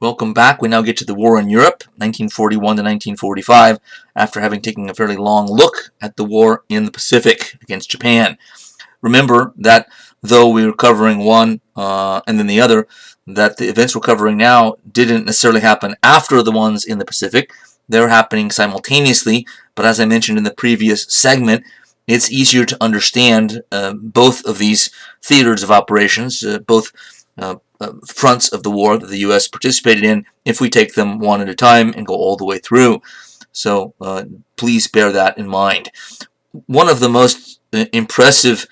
Welcome back. We now get to the war in Europe, 1941 to 1945, after having taken a fairly long look at the war in the Pacific against Japan. Remember that though we were covering one and then the other, that the events we're covering now didn't necessarily happen after the ones in the Pacific. They're happening simultaneously, but as I mentioned in the previous segment, it's easier to understand both of these theaters of operations, both fronts of the war that the U.S. participated in, if we take them one at a time and go all the way through. So please bear that in mind. One of the most impressive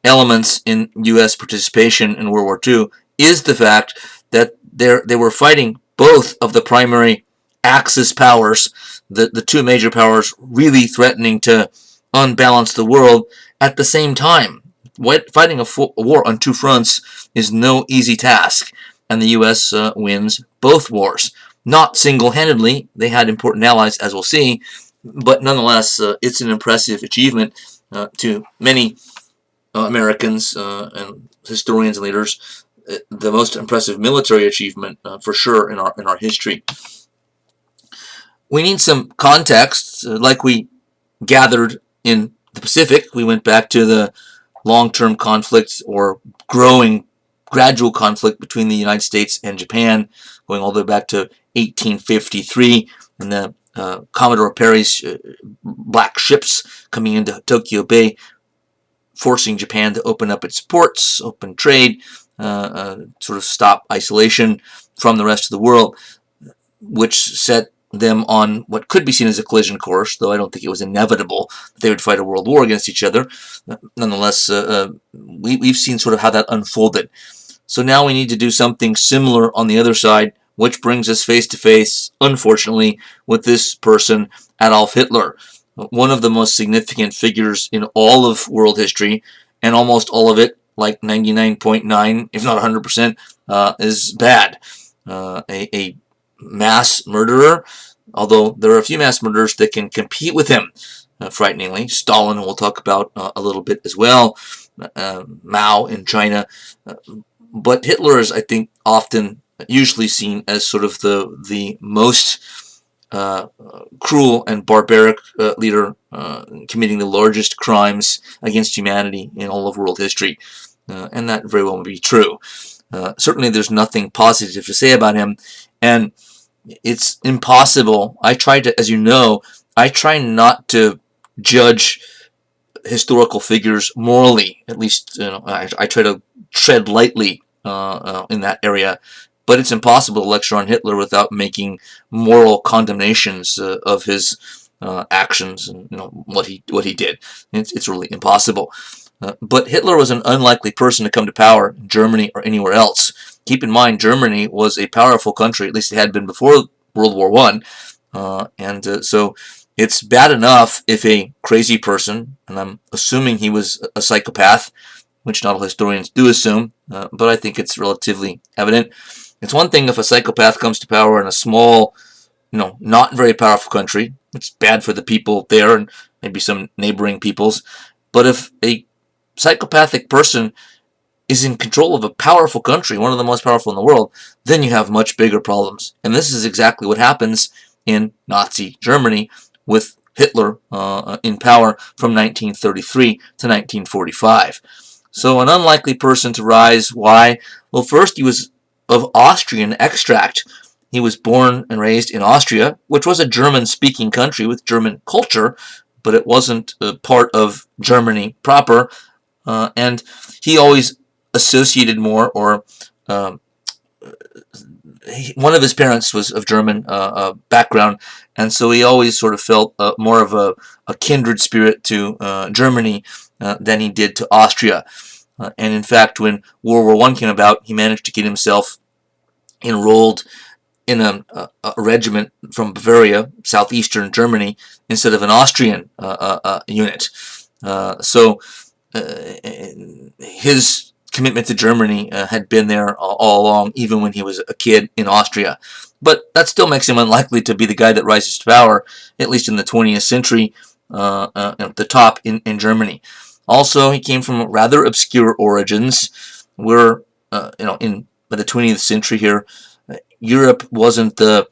elements in U.S. participation in World War II is the fact that they were fighting both of the primary Axis powers, the two major powers really threatening to unbalance the world at the same time. Fighting a war on two fronts is no easy task, and the U.S. Wins both wars. Not single-handedly, they had important allies, as we'll see, but nonetheless, it's an impressive achievement to many Americans and historians and leaders. The most impressive military achievement, for sure, in our history. We need some context, like we gathered in the Pacific. We went back to the long-term conflict or growing gradual conflict between the United States and Japan, going all the way back to 1853, and the Commodore Perry's black ships coming into Tokyo Bay, forcing Japan to open up its ports, open trade, sort of stop isolation from the rest of the world, which set them on what could be seen as a collision course, though I don't think it was inevitable that they would fight a world war against each other. Nonetheless, we've seen sort of how that unfolded. So now we need to do something similar on the other side, which brings us face to face, unfortunately, with this person, Adolf Hitler, one of the most significant figures in all of world history, and almost all of it, like 99.9, if not 100%, is bad. A mass murderer, although there are a few mass murderers that can compete with him, frighteningly. Stalin, we'll talk about a little bit as well, Mao in China, but Hitler is, I think, often usually seen as sort of the most cruel and barbaric leader, committing the largest crimes against humanity in all of world history, and that very well may be true. Certainly there's nothing positive to say about him, and it's impossible. I try to, as you know, I try not to judge historical figures morally. At least, I try to tread lightly in that area. But it's impossible to lecture on Hitler without making moral condemnations of his actions and what he did. It's really impossible. But Hitler was an unlikely person to come to power in Germany or anywhere else. Keep in mind, Germany was a powerful country, at least it had been before World War I, so it's bad enough if a crazy person, and I'm assuming he was a psychopath, which not all historians do assume, but I think it's relatively evident. It's one thing if a psychopath comes to power in a small, not very powerful country. It's bad for the people there and maybe some neighboring peoples. But if a psychopathic person is in control of a powerful country, one of the most powerful in the world, then you have much bigger problems. And this is exactly what happens in Nazi Germany with Hitler in power from 1933 to 1945. So an unlikely person to rise. Why? Well, first, he was of Austrian extract. He was born and raised in Austria, which was a German-speaking country with German culture, but it wasn't a part of Germany proper, and he always associated more, or one of his parents was of German background, and so he always sort of felt more of a kindred spirit to Germany than he did to Austria. And in fact, when World War I came about, he managed to get himself enrolled in a regiment from Bavaria, southeastern Germany, instead of an Austrian unit. So his commitment to Germany had been there all along, even when he was a kid in Austria. But that still makes him unlikely to be the guy that rises to power, at least in the 20th century, at the top in Germany. Also, he came from rather obscure origins. We're, by the 20th century here, Europe wasn't the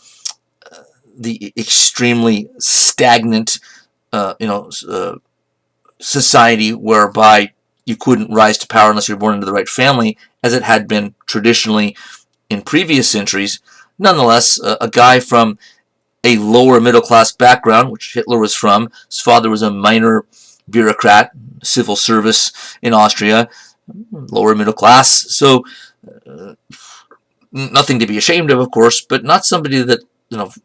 extremely stagnant, society whereby you couldn't rise to power unless you were born into the right family, as it had been traditionally in previous centuries. Nonetheless, a guy from a lower middle class background, which Hitler was from. His father was a minor bureaucrat, civil service in Austria, lower middle class. So nothing to be ashamed of course, but not somebody that,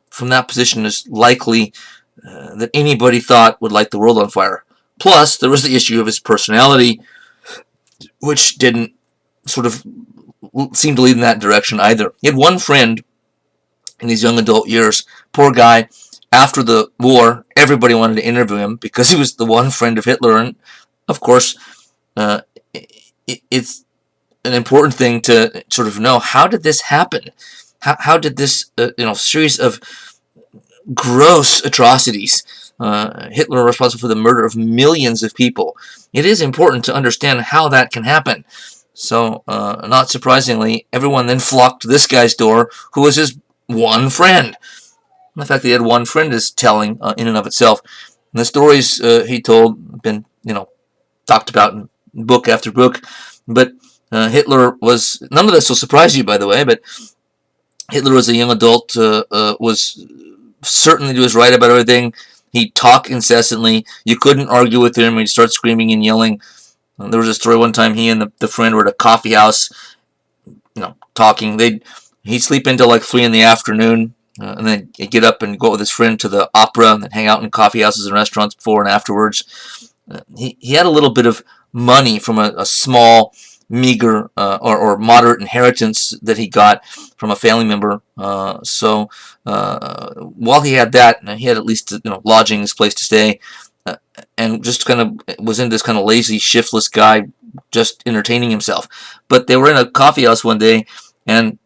from that position is likely that anybody thought would light the world on fire. Plus, there was the issue of his personality, which didn't sort of seem to lead in that direction either. He had one friend in his young adult years. Poor guy. After the war, everybody wanted to interview him because he was the one friend of Hitler. And, of course, it's an important thing to sort of know, how did this happen? How did this, series of gross atrocities, Hitler responsible for the murder of millions of people. It is important to understand how that can happen. So, not surprisingly, everyone then flocked to this guy's door, who was his one friend. And the fact that he had one friend is telling in and of itself. And the stories he told have been, talked about in book after book. But Hitler was, none of this will surprise you, by the way, but Hitler was a young adult, was certain that he was right about everything. He'd talk incessantly. You couldn't argue with him. He'd start screaming and yelling. There was a story one time he and the friend were at a coffee house, talking. He'd sleep until like 3 in the afternoon, and then he'd get up and go out with his friend to the opera, and then hang out in coffee houses and restaurants before and afterwards. He had a little bit of money from a small, meager or moderate inheritance that he got from a family member. So while he had that, he had at least lodgings, place to stay, and just kind of was into this kind of lazy, shiftless guy, just entertaining himself. But they were in a coffee house one day, and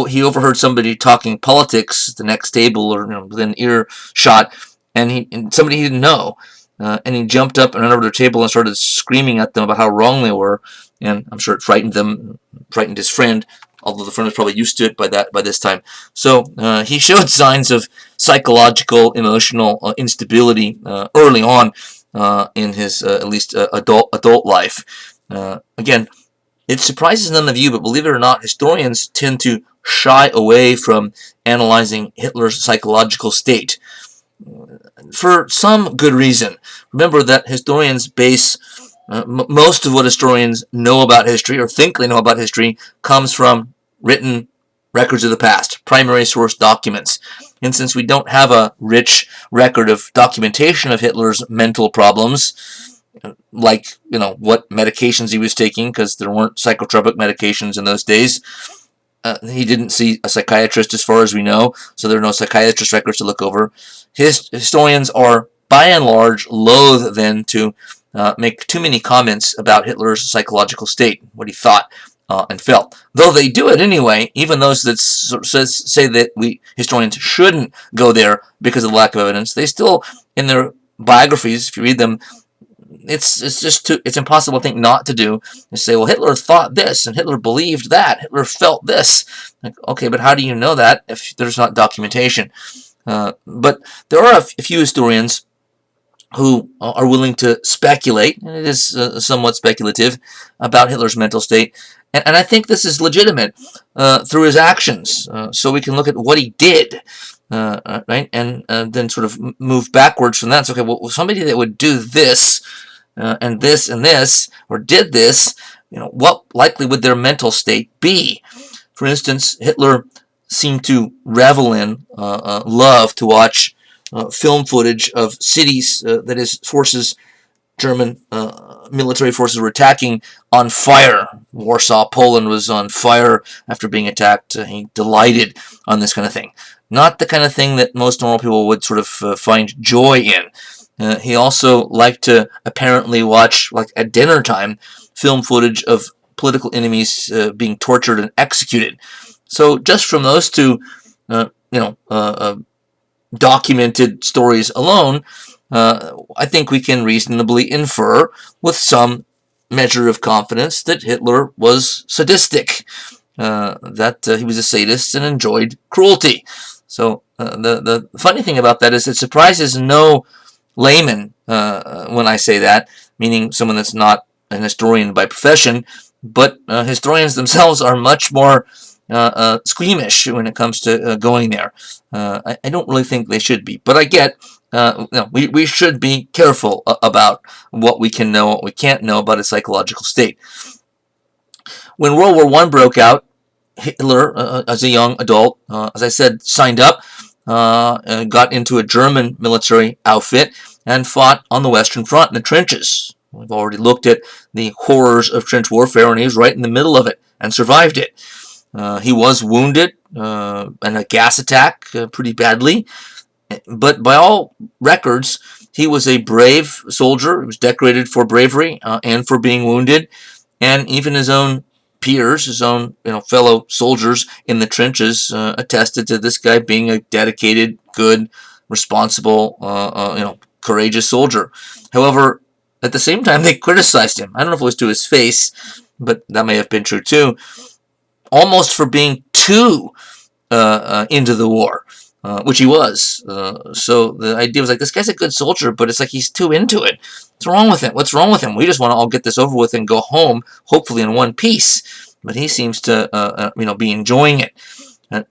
he overheard somebody talking politics at the next table or within earshot, and somebody he didn't know. And he jumped up and ran over to their table and started screaming at them about how wrong they were. And I'm sure it frightened them, frightened his friend, although the friend was probably used to it by this time. So he showed signs of psychological, emotional instability early on in his at least adult life. Again, it surprises none of you, but believe it or not, historians tend to shy away from analyzing Hitler's psychological state, for some good reason. Remember that historians base most of what historians know about history, or think they know about history, comes from written records of the past, primary source documents. And since we don't have a rich record of documentation of Hitler's mental problems, like, what medications he was taking, because there weren't psychotropic medications in those days, he didn't see a psychiatrist as far as we know, so there are no psychiatrist records to look over. Historians are, by and large, loath then to make too many comments about Hitler's psychological state, what he thought and felt. Though they do it anyway, even those that say that we historians shouldn't go there because of the lack of evidence, they still, in their biographies, if you read them, it's impossible to think not to do. They say, well, Hitler thought this, and Hitler believed that, Hitler felt this. Like, okay, but how do you know that if there's not documentation? But there are a few historians who are willing to speculate, and it is somewhat speculative, about Hitler's mental state. And I think this is legitimate through his actions. So we can look at what he did, right? And then sort of move backwards from that. So, okay, well, somebody that would do this, and this, and this, or did this, what likely would their mental state be? For instance, Hitler seemed to revel in, love to watch film footage of cities that his forces, German military forces, were attacking, on fire. Warsaw, Poland was on fire after being attacked. He delighted on this kind of thing. Not the kind of thing that most normal people would sort of find joy in. He also liked to apparently watch, like at dinner time, film footage of political enemies being tortured and executed. So just from those two, documented stories alone, I think we can reasonably infer with some measure of confidence that Hitler was sadistic. that he was a sadist and enjoyed cruelty. So the funny thing about that is it surprises no layman when I say that, meaning someone that's not an historian by profession, but historians themselves are much more squeamish when it comes to going there. I don't really think they should be, but I get we should be careful about what we can know, what we can't know about a psychological state. When World War I broke out, Hitler, as a young adult, as I said, signed up, got into a German military outfit, and fought on the Western Front in the trenches. We've already looked at the horrors of trench warfare, and he was right in the middle of it and survived it. He was wounded in a gas attack pretty badly, but by all records, he was a brave soldier. He was decorated for bravery and for being wounded, and even his own peers, his own fellow soldiers in the trenches, attested to this guy being a dedicated, good, responsible, courageous soldier. However, at the same time, they criticized him. I don't know if it was to his face, but that may have been true too. Almost for being too into the war, which he was. So the idea was like, this guy's a good soldier, but it's like he's too into it. What's wrong with him? What's wrong with him? We just want to all get this over with and go home, hopefully in one piece. But he seems to, be enjoying it.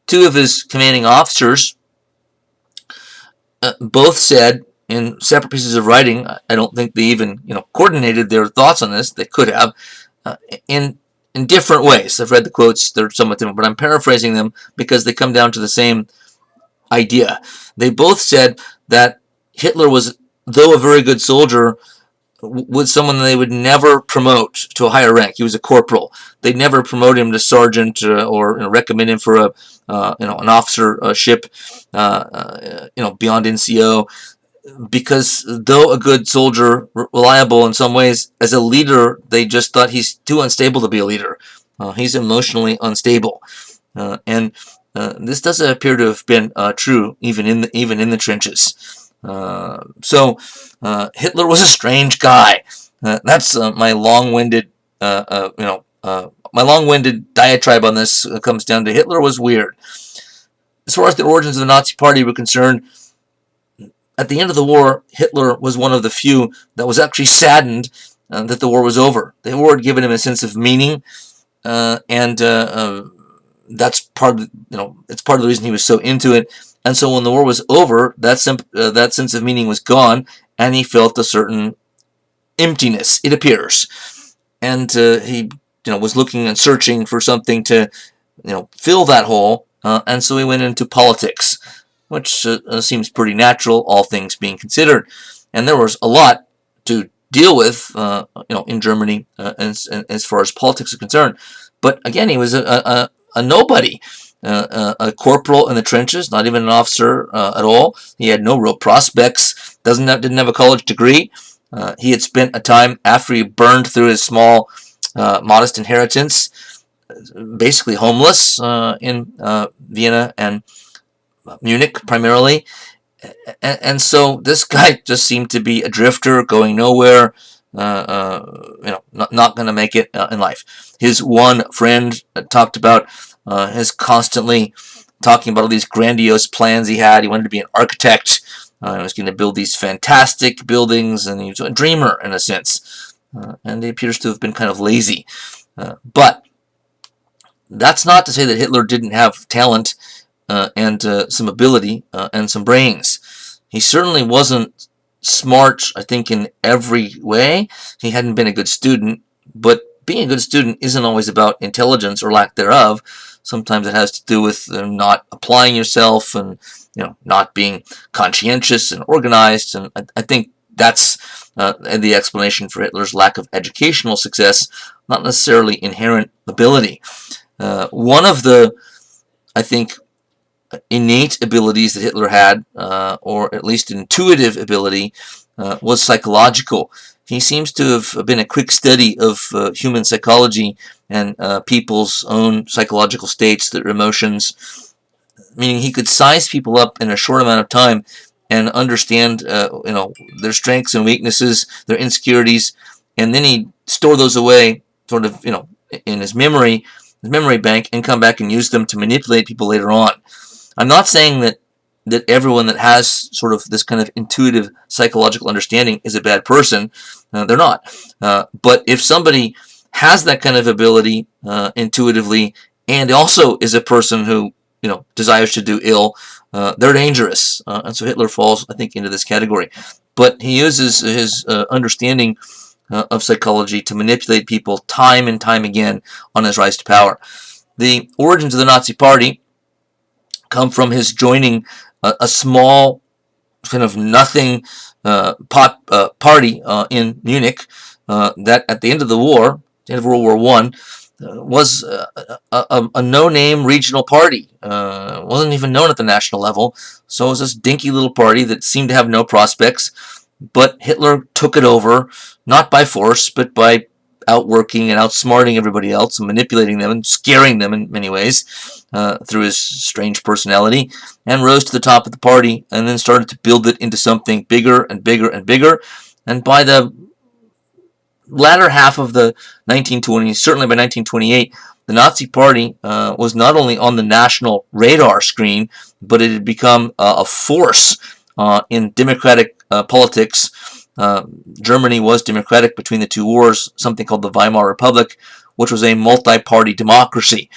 Two of his commanding officers both said in separate pieces of writing. I don't think they even, coordinated their thoughts on this. They could have, in different ways. I've read the quotes; they're somewhat different, but I'm paraphrasing them because they come down to the same idea. They both said that Hitler was, though a very good soldier, was someone they would never promote to a higher rank. He was a corporal. They'd never promote him to sergeant or recommend him for an officership, beyond NCO, because though a good soldier, reliable in some ways, as a leader, they just thought he's too unstable to be a leader. He's emotionally unstable, and this doesn't appear to have been true even in the trenches. So Hitler was a strange guy. That's my long-winded my long-winded diatribe on this comes down to Hitler was weird. As far as the origins of the Nazi Party were concerned, at the end of the war, Hitler was one of the few that was actually saddened that the war was over. The war had given him a sense of meaning, and that's part of it's part of the reason he was so into it. And so when the war was over, that sense of meaning was gone, and he felt a certain emptiness, it appears. And he was looking and searching for something to fill that hole, and so he went into politics, which seems pretty natural, all things being considered. And there was a lot to deal with, in Germany as far as politics are concerned. But again, he was a nobody, a corporal in the trenches, not even an officer at all. He had no real prospects. Didn't have a college degree. He had spent a time after he burned through his small, modest inheritance, basically homeless in Vienna and Munich primarily, and so this guy just seemed to be a drifter, going nowhere, not going to make it in life. His one friend talked about his constantly talking about all these grandiose plans he had. He wanted to be an architect. He was going to build these fantastic buildings, and he was a dreamer in a sense. And he appears to have been kind of lazy. But that's not to say that Hitler didn't have talent and some ability and some brains. He certainly wasn't smart, I think, in every way. He hadn't been a good student, but being a good student isn't always about intelligence or lack thereof. Sometimes it has to do with not applying yourself and not being conscientious and organized. And I think that's the explanation for Hitler's lack of educational success, not necessarily inherent ability. One of the, I think, innate abilities that Hitler had, or at least intuitive ability, was psychological. He seems to have been a quick study of human psychology and people's own psychological states, their emotions, meaning he could size people up in a short amount of time and understand their strengths and weaknesses, their insecurities, and then he'd store those away sort of in his memory, his memory bank, and come back and use them to manipulate people later on. I'm not saying that everyone that has sort of this kind of intuitive psychological understanding is a bad person. They're not. But if somebody has that kind of ability intuitively, and also is a person who desires to do ill, they're dangerous. And so Hitler falls, I think, into this category. But he uses his understanding of psychology to manipulate people time and time again on his rise to power. The origins of the Nazi Party come from his joining a small kind of nothing party in Munich that at the end of the war, the end of World War I, was a no-name regional party. Wasn't even known at the national level, so it was this dinky little party that seemed to have no prospects. But Hitler took it over, not by force, but by outworking and outsmarting everybody else and manipulating them and scaring them in many ways through his strange personality, and rose to the top of the party and then started to build it into something bigger and bigger and bigger. And by the latter half of the 1920s, certainly by 1928, the Nazi Party was not only on the national radar screen, but it had become a force in democratic politics. Germany was democratic between the two wars, something called the Weimar Republic, which was a multi-party democracy.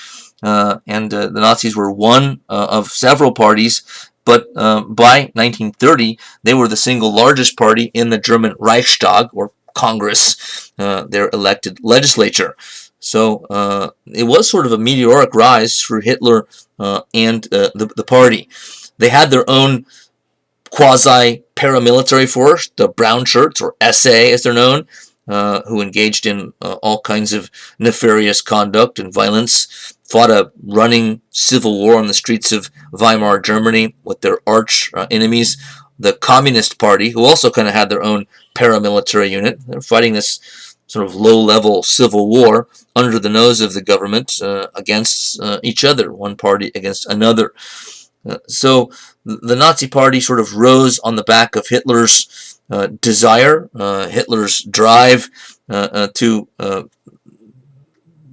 And the Nazis were one of several parties, but by 1930, they were the single largest party in the German Reichstag, or Congress, their elected legislature. So it was sort of a meteoric rise for Hitler and the party. They had their own quasi-paramilitary force, the Brown Shirts, or SA as they're known, who engaged in all kinds of nefarious conduct and violence, fought a running civil war on the streets of Weimar Germany with their arch enemies, the Communist Party, who also kind of had their own paramilitary unit. They're fighting this sort of low-level civil war under the nose of the government against each other, one party against another. So the Nazi Party sort of rose on the back of Hitler's desire, Hitler's drive to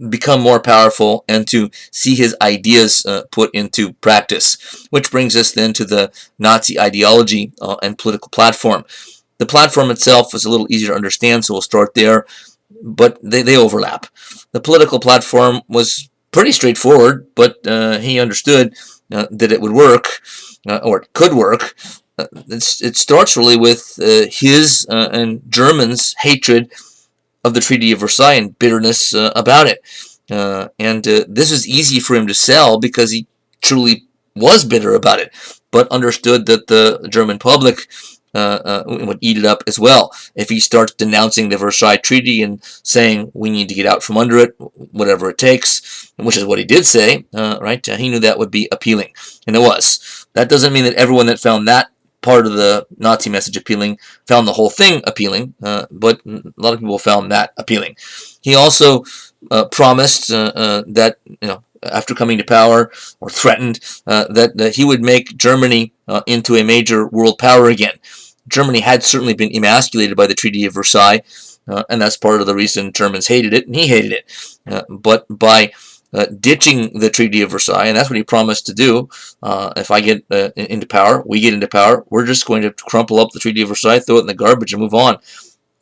become more powerful and to see his ideas put into practice. Which brings us then to the Nazi ideology and political platform. The platform itself is a little easier to understand, so we'll start there, but they overlap. The political platform was pretty straightforward, but he understood that it would work, or it could work. It starts really with his and Germans' hatred of the Treaty of Versailles and bitterness about it. And this is easy for him to sell because he truly was bitter about it, but understood that the German public would eat it up as well. If he starts denouncing the Versailles Treaty and saying we need to get out from under it, whatever it takes, which is what he did say, right? He knew that would be appealing, and it was. That doesn't mean that everyone that found that part of the Nazi message appealing found the whole thing appealing, but a lot of people found that appealing. He also promised that, after coming to power, or threatened that he would make Germany into a major world power again. Germany had certainly been emasculated by the Treaty of Versailles, and that's part of the reason Germans hated it, and he hated it. But by ditching the Treaty of Versailles, and that's what he promised to do. If I get into power, we get into power, we're just going to crumple up the Treaty of Versailles, throw it in the garbage, and move on.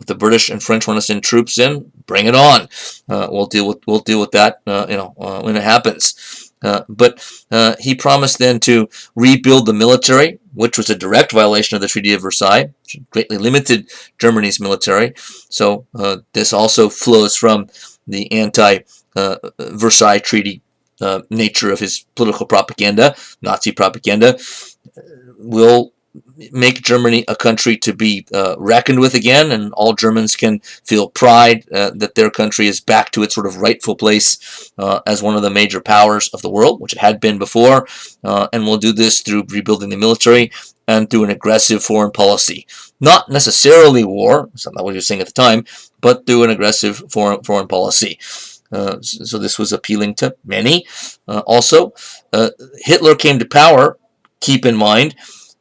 If the British and French want to send troops in, bring it on. We'll deal with that, when it happens. But he promised then to rebuild the military, which was a direct violation of the Treaty of Versailles, which greatly limited Germany's military. So this also flows from the anti-Versailles Treaty nature of his political propaganda, Nazi propaganda. Will make Germany a country to be reckoned with again, and all Germans can feel pride that their country is back to its sort of rightful place as one of the major powers of the world, which it had been before, and we'll do this through rebuilding the military and through an aggressive foreign policy. Not necessarily war, that's not what he was saying at the time, but through an aggressive foreign policy. So this was appealing to many. Also, Hitler came to power, keep in mind,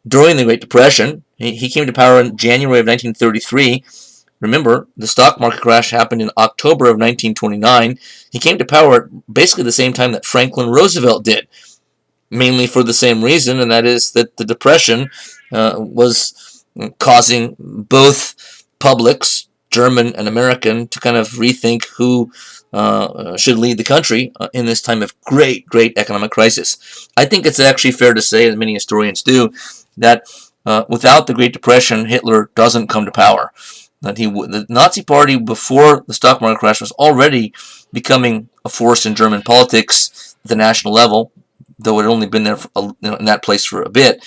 during the Great Depression. He came to power in January of 1933, Remember, the stock market crash happened in October of 1929. He came to power at basically the same time that Franklin Roosevelt did, mainly for the same reason, and that is that the Depression was causing both publics, German and American, to kind of rethink who should lead the country in this time of great, great economic crisis. I think it's actually fair to say, as many historians do, that without the Great Depression, Hitler doesn't come to power. That the Nazi Party before the stock market crash was already becoming a force in German politics at the national level, though it had only been there in that place for a bit.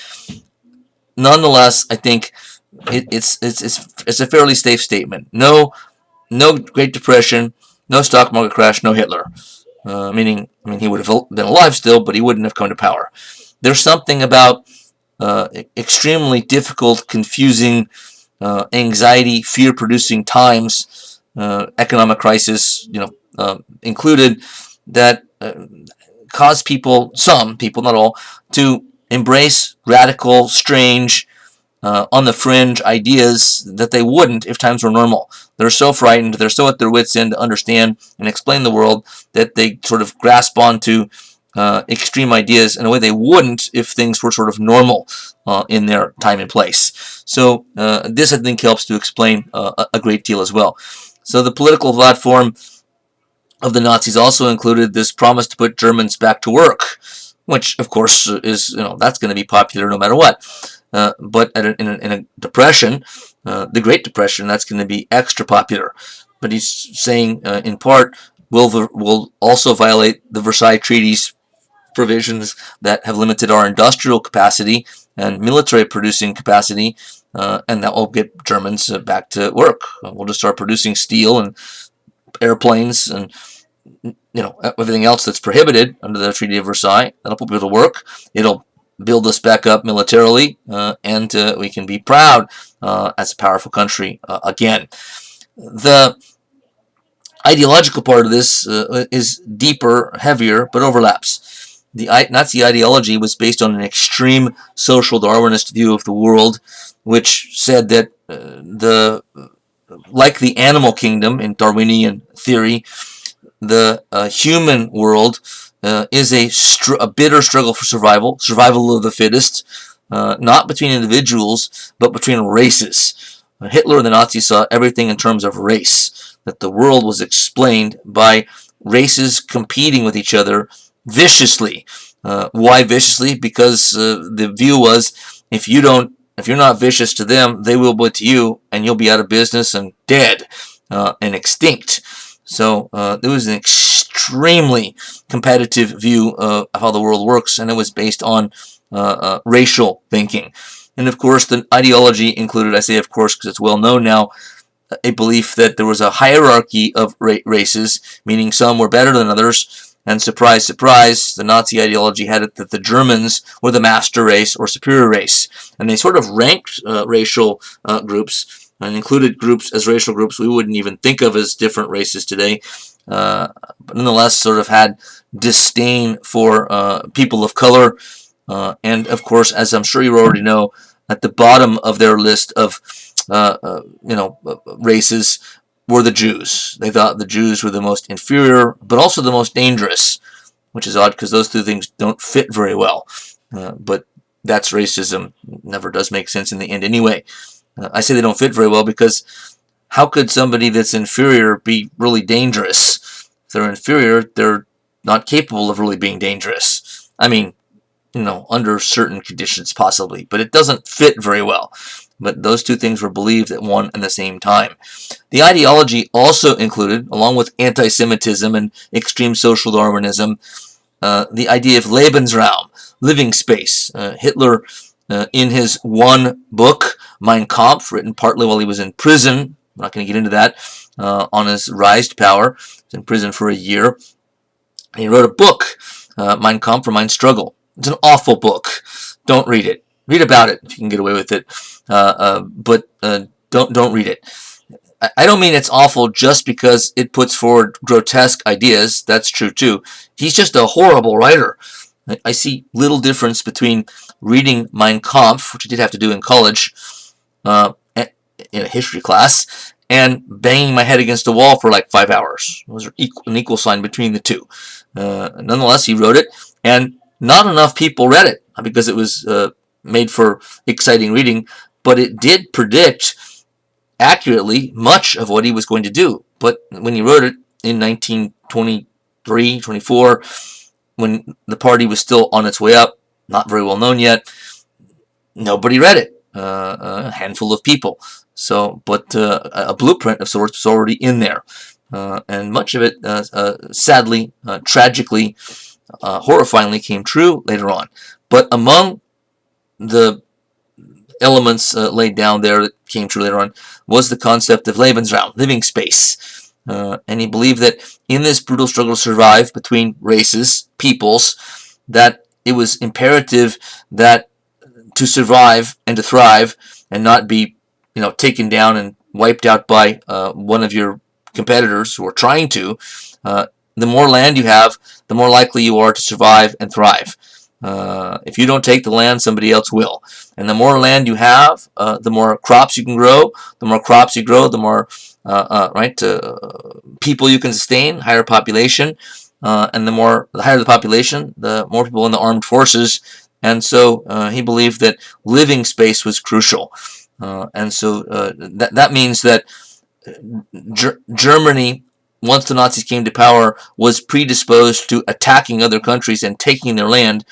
Nonetheless, I think it's a fairly safe statement. No Great Depression, no stock market crash, no Hitler. Meaning, he would have been alive still, but he wouldn't have come to power. There's something about extremely difficult, confusing, anxiety, fear-producing times, economic crisis, included, that cause people, some people, not all, to embrace radical, strange, on the fringe ideas that they wouldn't if times were normal. They're so frightened, they're so at their wits' end to understand and explain the world that they sort of grasp onto extreme ideas in a way they wouldn't if things were sort of normal in their time and place. So this, I think, helps to explain a great deal as well. So the political platform of the Nazis also included this promise to put Germans back to work, which, of course, is, that's going to be popular no matter what. But in a depression, the Great Depression, that's going to be extra popular. But he's saying, in part, will also violate the Versailles Treaties provisions that have limited our industrial capacity and military producing capacity, and that will get Germans back to work. We'll just start producing steel and airplanes and everything else that's prohibited under the Treaty of Versailles. That'll put people to work. It'll build us back up militarily, and we can be proud as a powerful country again. The ideological part of this is deeper, heavier, but overlaps. The Nazi ideology was based on an extreme social Darwinist view of the world, which said that like the animal kingdom in Darwinian theory, the human world is a bitter struggle for survival of the fittest, not between individuals, but between races. Hitler and the Nazis saw everything in terms of race, that the world was explained by races competing with each other viciously. Why viciously? Because the view was, if you're not vicious to them, they will be to you, and you'll be out of business and dead and extinct. So there was an extremely competitive view of how the world works, and it was based on racial thinking. And of course, the ideology included, I say of course because it's well known now, a belief that there was a hierarchy of races, meaning some were better than others. And surprise, surprise, the Nazi ideology had it that the Germans were the master race or superior race. And they sort of ranked racial groups and included groups as racial groups we wouldn't even think of as different races today, but nonetheless sort of had disdain for people of color. And of course, as I'm sure you already know, at the bottom of their list of races were the Jews. They thought the Jews were the most inferior, but also the most dangerous, which is odd because those two things don't fit very well. But that's racism. Never does make sense in the end anyway. I say they don't fit very well because how could somebody that's inferior be really dangerous? If they're inferior, they're not capable of really being dangerous. I mean, under certain conditions possibly, but it doesn't fit very well. But those two things were believed at one and the same time. The ideology also included, along with anti-Semitism and extreme social Darwinism, the idea of Lebensraum, living space. Hitler, in his one book, Mein Kampf, written partly while he was in prison, I'm not going to get into that, on his rise to power. He was in prison for a year. And he wrote a book, Mein Kampf, or Mein Struggle. It's an awful book. Don't read it. Read about it if you can get away with it, but don't read it. I don't mean it's awful just because it puts forward grotesque ideas. That's true too. He's just a horrible writer. I see little difference between reading Mein Kampf, which I did have to do in college, in a history class, and banging my head against a wall for like 5 hours. It was an equal sign between the two. Nonetheless, he wrote it, and not enough people read it because it was made for exciting reading, but it did predict accurately much of what he was going to do. But when he wrote it in 1923, 24, when the party was still on its way up, not very well known yet, nobody read it. A handful of people. So, but a blueprint of sorts was already in there, and much of it, sadly, tragically, horrifyingly, came true later on. But among the elements laid down there that came true later on was the concept of Lebensraum, living space. And he believed that in this brutal struggle to survive between races, peoples, that it was imperative that to survive and to thrive and not be, taken down and wiped out by one of your competitors who are trying to, the more land you have, the more likely you are to survive and thrive. If you don't take the land, somebody else will. And the more land you have, the more crops you can grow. The more crops you grow, the more people you can sustain, higher population. And the higher the population, the more people in the armed forces. And so he believed that living space was crucial. And so that means that Germany, once the Nazis came to power, was predisposed to attacking other countries and taking their land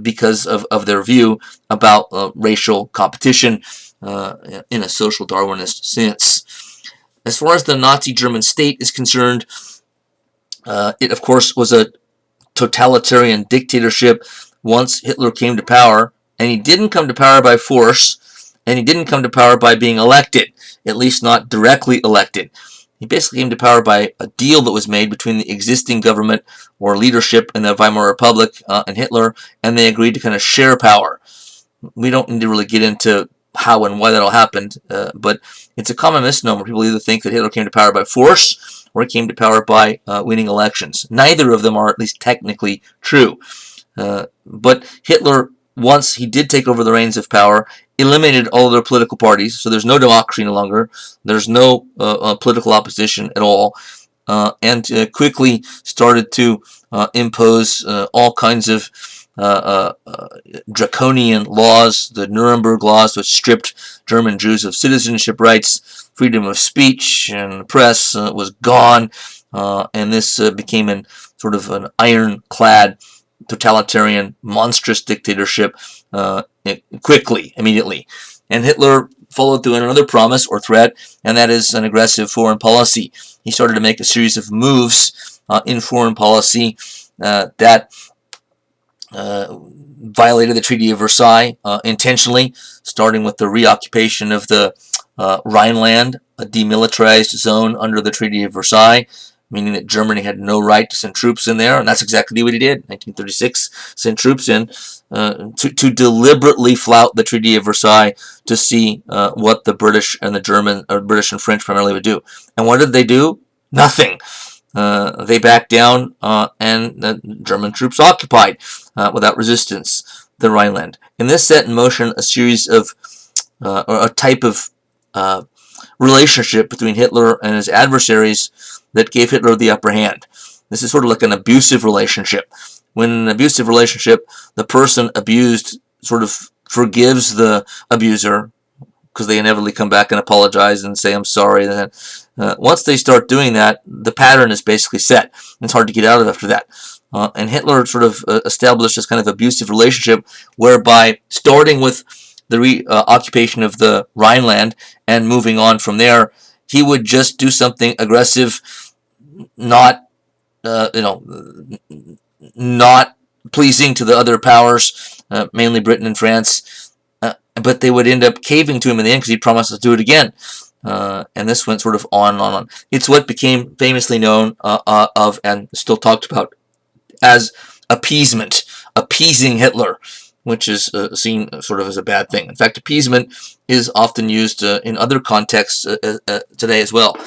because of their view about racial competition in a social Darwinist sense. As far as the Nazi German state is concerned, it of course was a totalitarian dictatorship once Hitler came to power, and he didn't come to power by force, and he didn't come to power by being elected, at least not directly elected. He basically came to power by a deal that was made between the existing government or leadership in the Weimar Republic and Hitler, and they agreed to kind of share power. We don't need to really get into how and why that all happened, but it's a common misnomer. People either think that Hitler came to power by force or he came to power by winning elections. Neither of them are at least technically true. But Hitler, once he did take over the reins of power, eliminated all of their political parties, so there's no democracy no longer, there's no political opposition at all, and quickly started to impose all kinds of draconian laws, the Nuremberg laws, which stripped German Jews of citizenship rights, freedom of speech, and the press was gone, and this became sort of an ironclad, totalitarian, monstrous dictatorship quickly, immediately. And Hitler followed through on another promise or threat, and that is an aggressive foreign policy. He started to make a series of moves in foreign policy that violated the Treaty of Versailles intentionally, starting with the reoccupation of the Rhineland, a demilitarized zone under the Treaty of Versailles, meaning that Germany had no right to send troops in there, and that's exactly what he did. 1936, sent troops in to deliberately flout the Treaty of Versailles to see what the British and the German, or British and French primarily, would do. And what did they do? Nothing. They backed down, and the German troops occupied without resistance the Rhineland. And this set in motion a series of, or a type of relationship between Hitler and his adversaries that gave Hitler the upper hand. This is sort of like an abusive relationship. When in an abusive relationship, the person abused sort of forgives the abuser, because they inevitably come back and apologize and say, I'm sorry. And then, once they start doing that, the pattern is basically set. It's hard to get out of after that. And Hitler sort of established this kind of abusive relationship whereby, starting with the occupation of the Rhineland and moving on from there, he would just do something aggressive, not not pleasing to the other powers, mainly Britain and France, but they would end up caving to him in the end because he promised to do it again. And this went sort of on and on. It's what became famously known of, and still talked about, as appeasement, appeasing Hitler, which is seen sort of as a bad thing. In fact, appeasement is often used in other contexts today as well.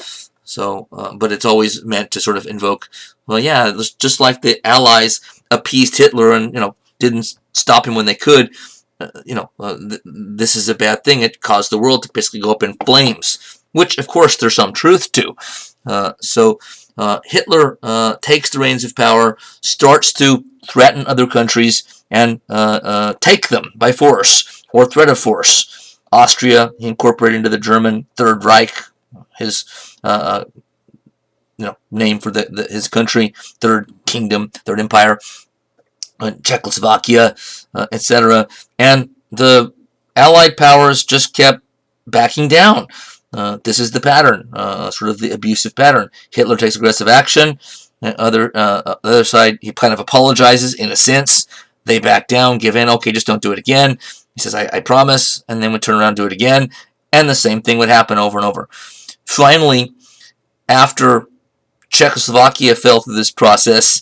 So, but it's always meant to sort of invoke, well, yeah, just like the Allies appeased Hitler and didn't stop him when they could. This is a bad thing. It caused the world to basically go up in flames. which of course there's some truth to. So Hitler takes the reins of power, starts to threaten other countries, and take them by force or threat of force. Austria, he incorporated into the German Third Reich, his name for his country, Third Kingdom, Third Empire. Czechoslovakia, etc. And the Allied powers just kept backing down. This is the pattern, sort of the abusive pattern. Hitler takes aggressive action. The other side, he kind of apologizes in a sense. They back down, give in. Okay, just don't do it again. He says, I promise. And then would turn around and do it again. And the same thing would happen over and over. Finally, after Czechoslovakia fell through this process,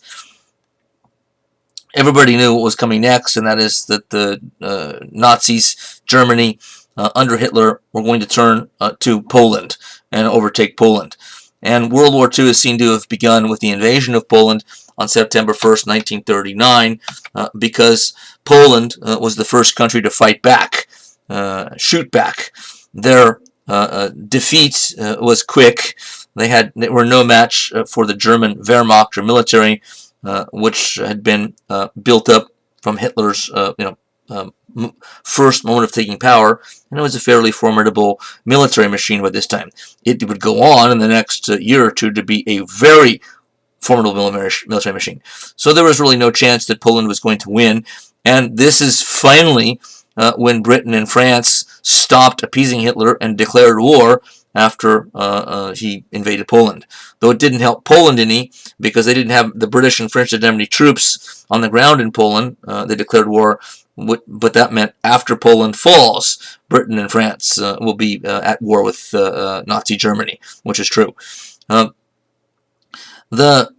everybody knew what was coming next, and that is that the Nazis, Germany, under Hitler, were going to turn to Poland and overtake Poland. And World War II is seen to have begun with the invasion of Poland on September 1st, 1939, because Poland was the first country to fight back, shoot back. Their defeat was quick. They were no match for the German Wehrmacht, or military, which had been built up from Hitler's first moment of taking power, and it was a fairly formidable military machine by this time. It would go on in the next year or two to be a very formidable military machine. So there was really no chance that Poland was going to win, and this is finally when Britain and France stopped appeasing Hitler and declared war after he invaded Poland. Though it didn't help Poland any, because they didn't have the British and French didn't have any troops on the ground in Poland. They declared war, but that meant after Poland falls, Britain and France will be at war with Nazi Germany, which is true. The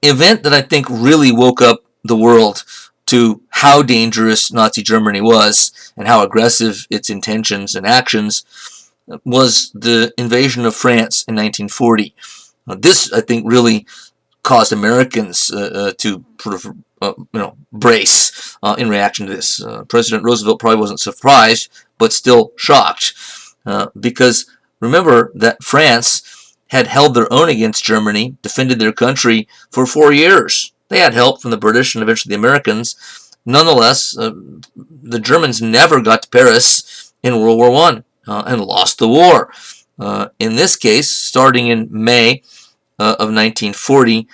event that I think really woke up the world to how dangerous Nazi Germany was and how aggressive its intentions and actions was the invasion of France in 1940. This, I think, really caused Americans to sort of brace in reaction to this. President Roosevelt probably wasn't surprised, but still shocked, because remember that France had held their own against Germany, defended their country for 4 years. They had help from the British and eventually the Americans. Nonetheless, the Germans never got to Paris in World War I. And lost the war. In this case, starting in May of 1940,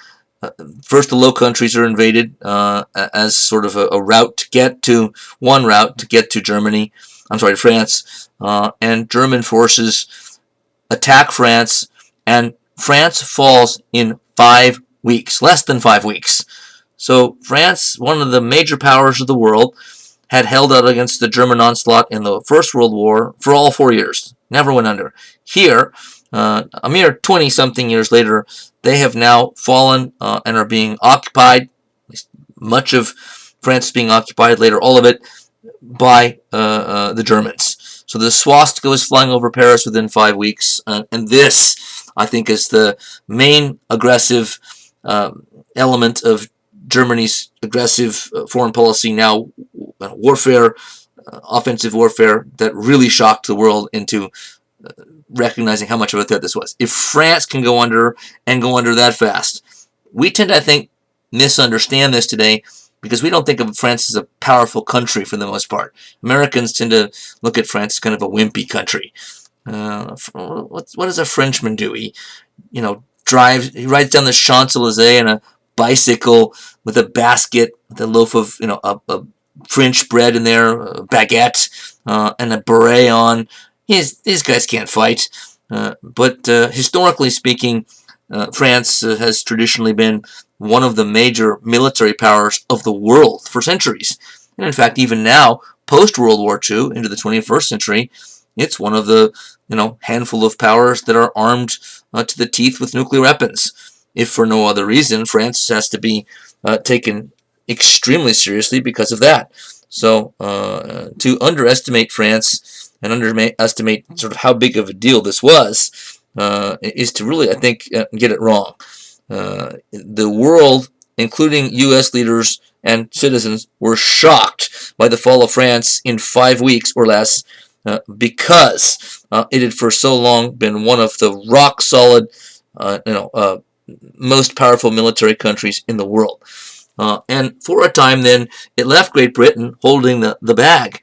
first the Low Countries are invaded as sort of a route to get to Germany. I'm sorry, to France. And German forces attack France, and France falls in 5 weeks, less than 5 weeks. So France, one of the major powers of the world, had held out against the German onslaught in the First World War for all 4 years. Never went under. Here, a mere 20-something years later, they have now fallen and are being occupied, much of France being occupied, later all of it, by the Germans. So the swastika was flying over Paris within 5 weeks, and this, I think, is the main aggressive element of Germany's aggressive foreign policy now, warfare, offensive warfare, that really shocked the world into recognizing how much of a threat this was. If France can go under, and go under that fast, we tend to, I think, misunderstand this today because we don't think of France as a powerful country for the most part. Americans tend to look at France as kind of a wimpy country. What does a Frenchman do? He rides down the Champs-Elysees in a bicycle with a basket, with a loaf of a French bread in there, a baguette, and a beret on. These guys can't fight. But historically speaking, France has traditionally been one of the major military powers of the world for centuries. And in fact, even now, post-World War II, into the 21st century, it's one of the handful of powers that are armed to the teeth with nuclear weapons. If for no other reason, France has to be taken extremely seriously because of that. So to underestimate France and underestimate sort of how big of a deal this was is to really, I think, get it wrong. The world, including U.S. leaders and citizens, were shocked by the fall of France in 5 weeks or less, because it had for so long been one of the rock-solid, most powerful military countries in the world. And for a time then, it left Great Britain holding the bag.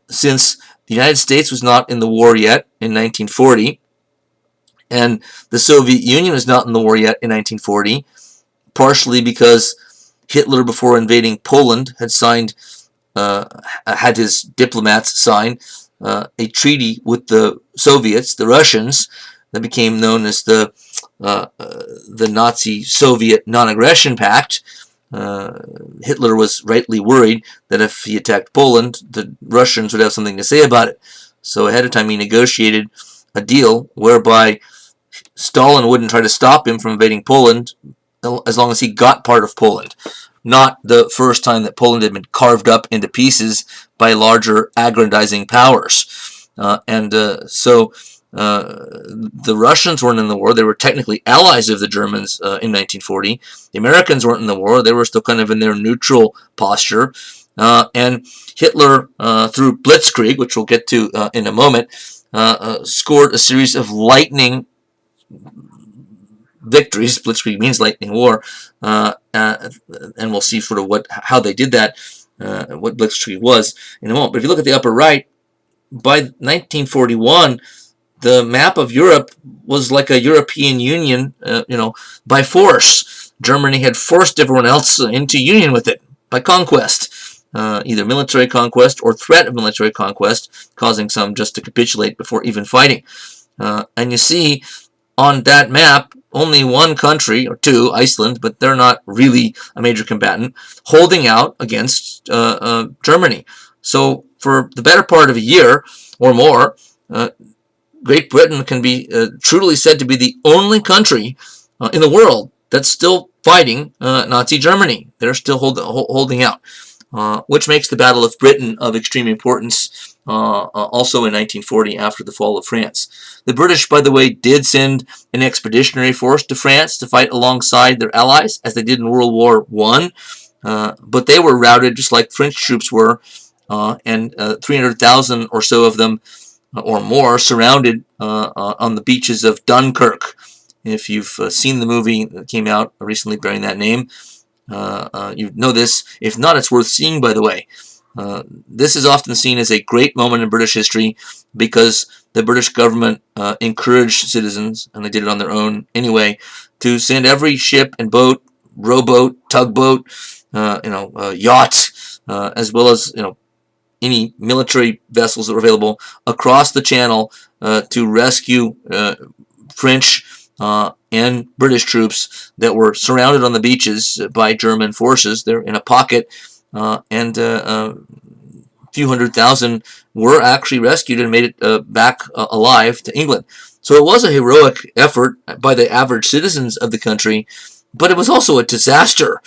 Since the United States was not in the war yet in 1940, and the Soviet Union was not in the war yet in 1940, partially because Hitler, before invading Poland, had his diplomats sign a treaty with the Soviets, the Russians, that became known as the Nazi-Soviet Non-Aggression Pact. Hitler was rightly worried that if he attacked Poland, the Russians would have something to say about it. So ahead of time he negotiated a deal whereby Stalin wouldn't try to stop him from invading Poland as long as he got part of Poland. Not the first time that Poland had been carved up into pieces by larger aggrandizing powers. So the Russians weren't in the war. They were technically allies of the Germans in 1940. The Americans weren't in the war. They were still kind of in their neutral posture. And Hitler, through Blitzkrieg, which we'll get to in a moment, scored a series of lightning victories. Blitzkrieg means lightning war, and we'll see sort of how they did that, what Blitzkrieg was in a moment. But if you look at the upper right, by 1941, the map of Europe was like a European Union, by force. Germany had forced everyone else into union with it by conquest, either military conquest or threat of military conquest, causing some just to capitulate before even fighting. And you see on that map only one country, or two, Iceland, but they're not really a major combatant, holding out against Germany. So for the better part of a year or more, Great Britain can be truly said to be the only country in the world that's still fighting Nazi Germany. They're still holding out, which makes the Battle of Britain of extreme importance also in 1940 after the fall of France. The British, by the way, did send an expeditionary force to France to fight alongside their allies, as they did in World War I, but they were routed just like French troops were, and 300,000 or so of them or more surrounded on the beaches of Dunkirk. If you've seen the movie that came out recently bearing that name, you know this. If not, it's worth seeing, by the way. This is often seen as a great moment in British history because the British government encouraged citizens, and they did it on their own anyway, to send every ship and boat, rowboat, tugboat, yacht, as well as any military vessels that were available across the channel to rescue French and British troops that were surrounded on the beaches by German forces. They're in a pocket, and a few 100,000 were actually rescued and made it back alive to England. So it was a heroic effort by the average citizens of the country, but it was also a disaster.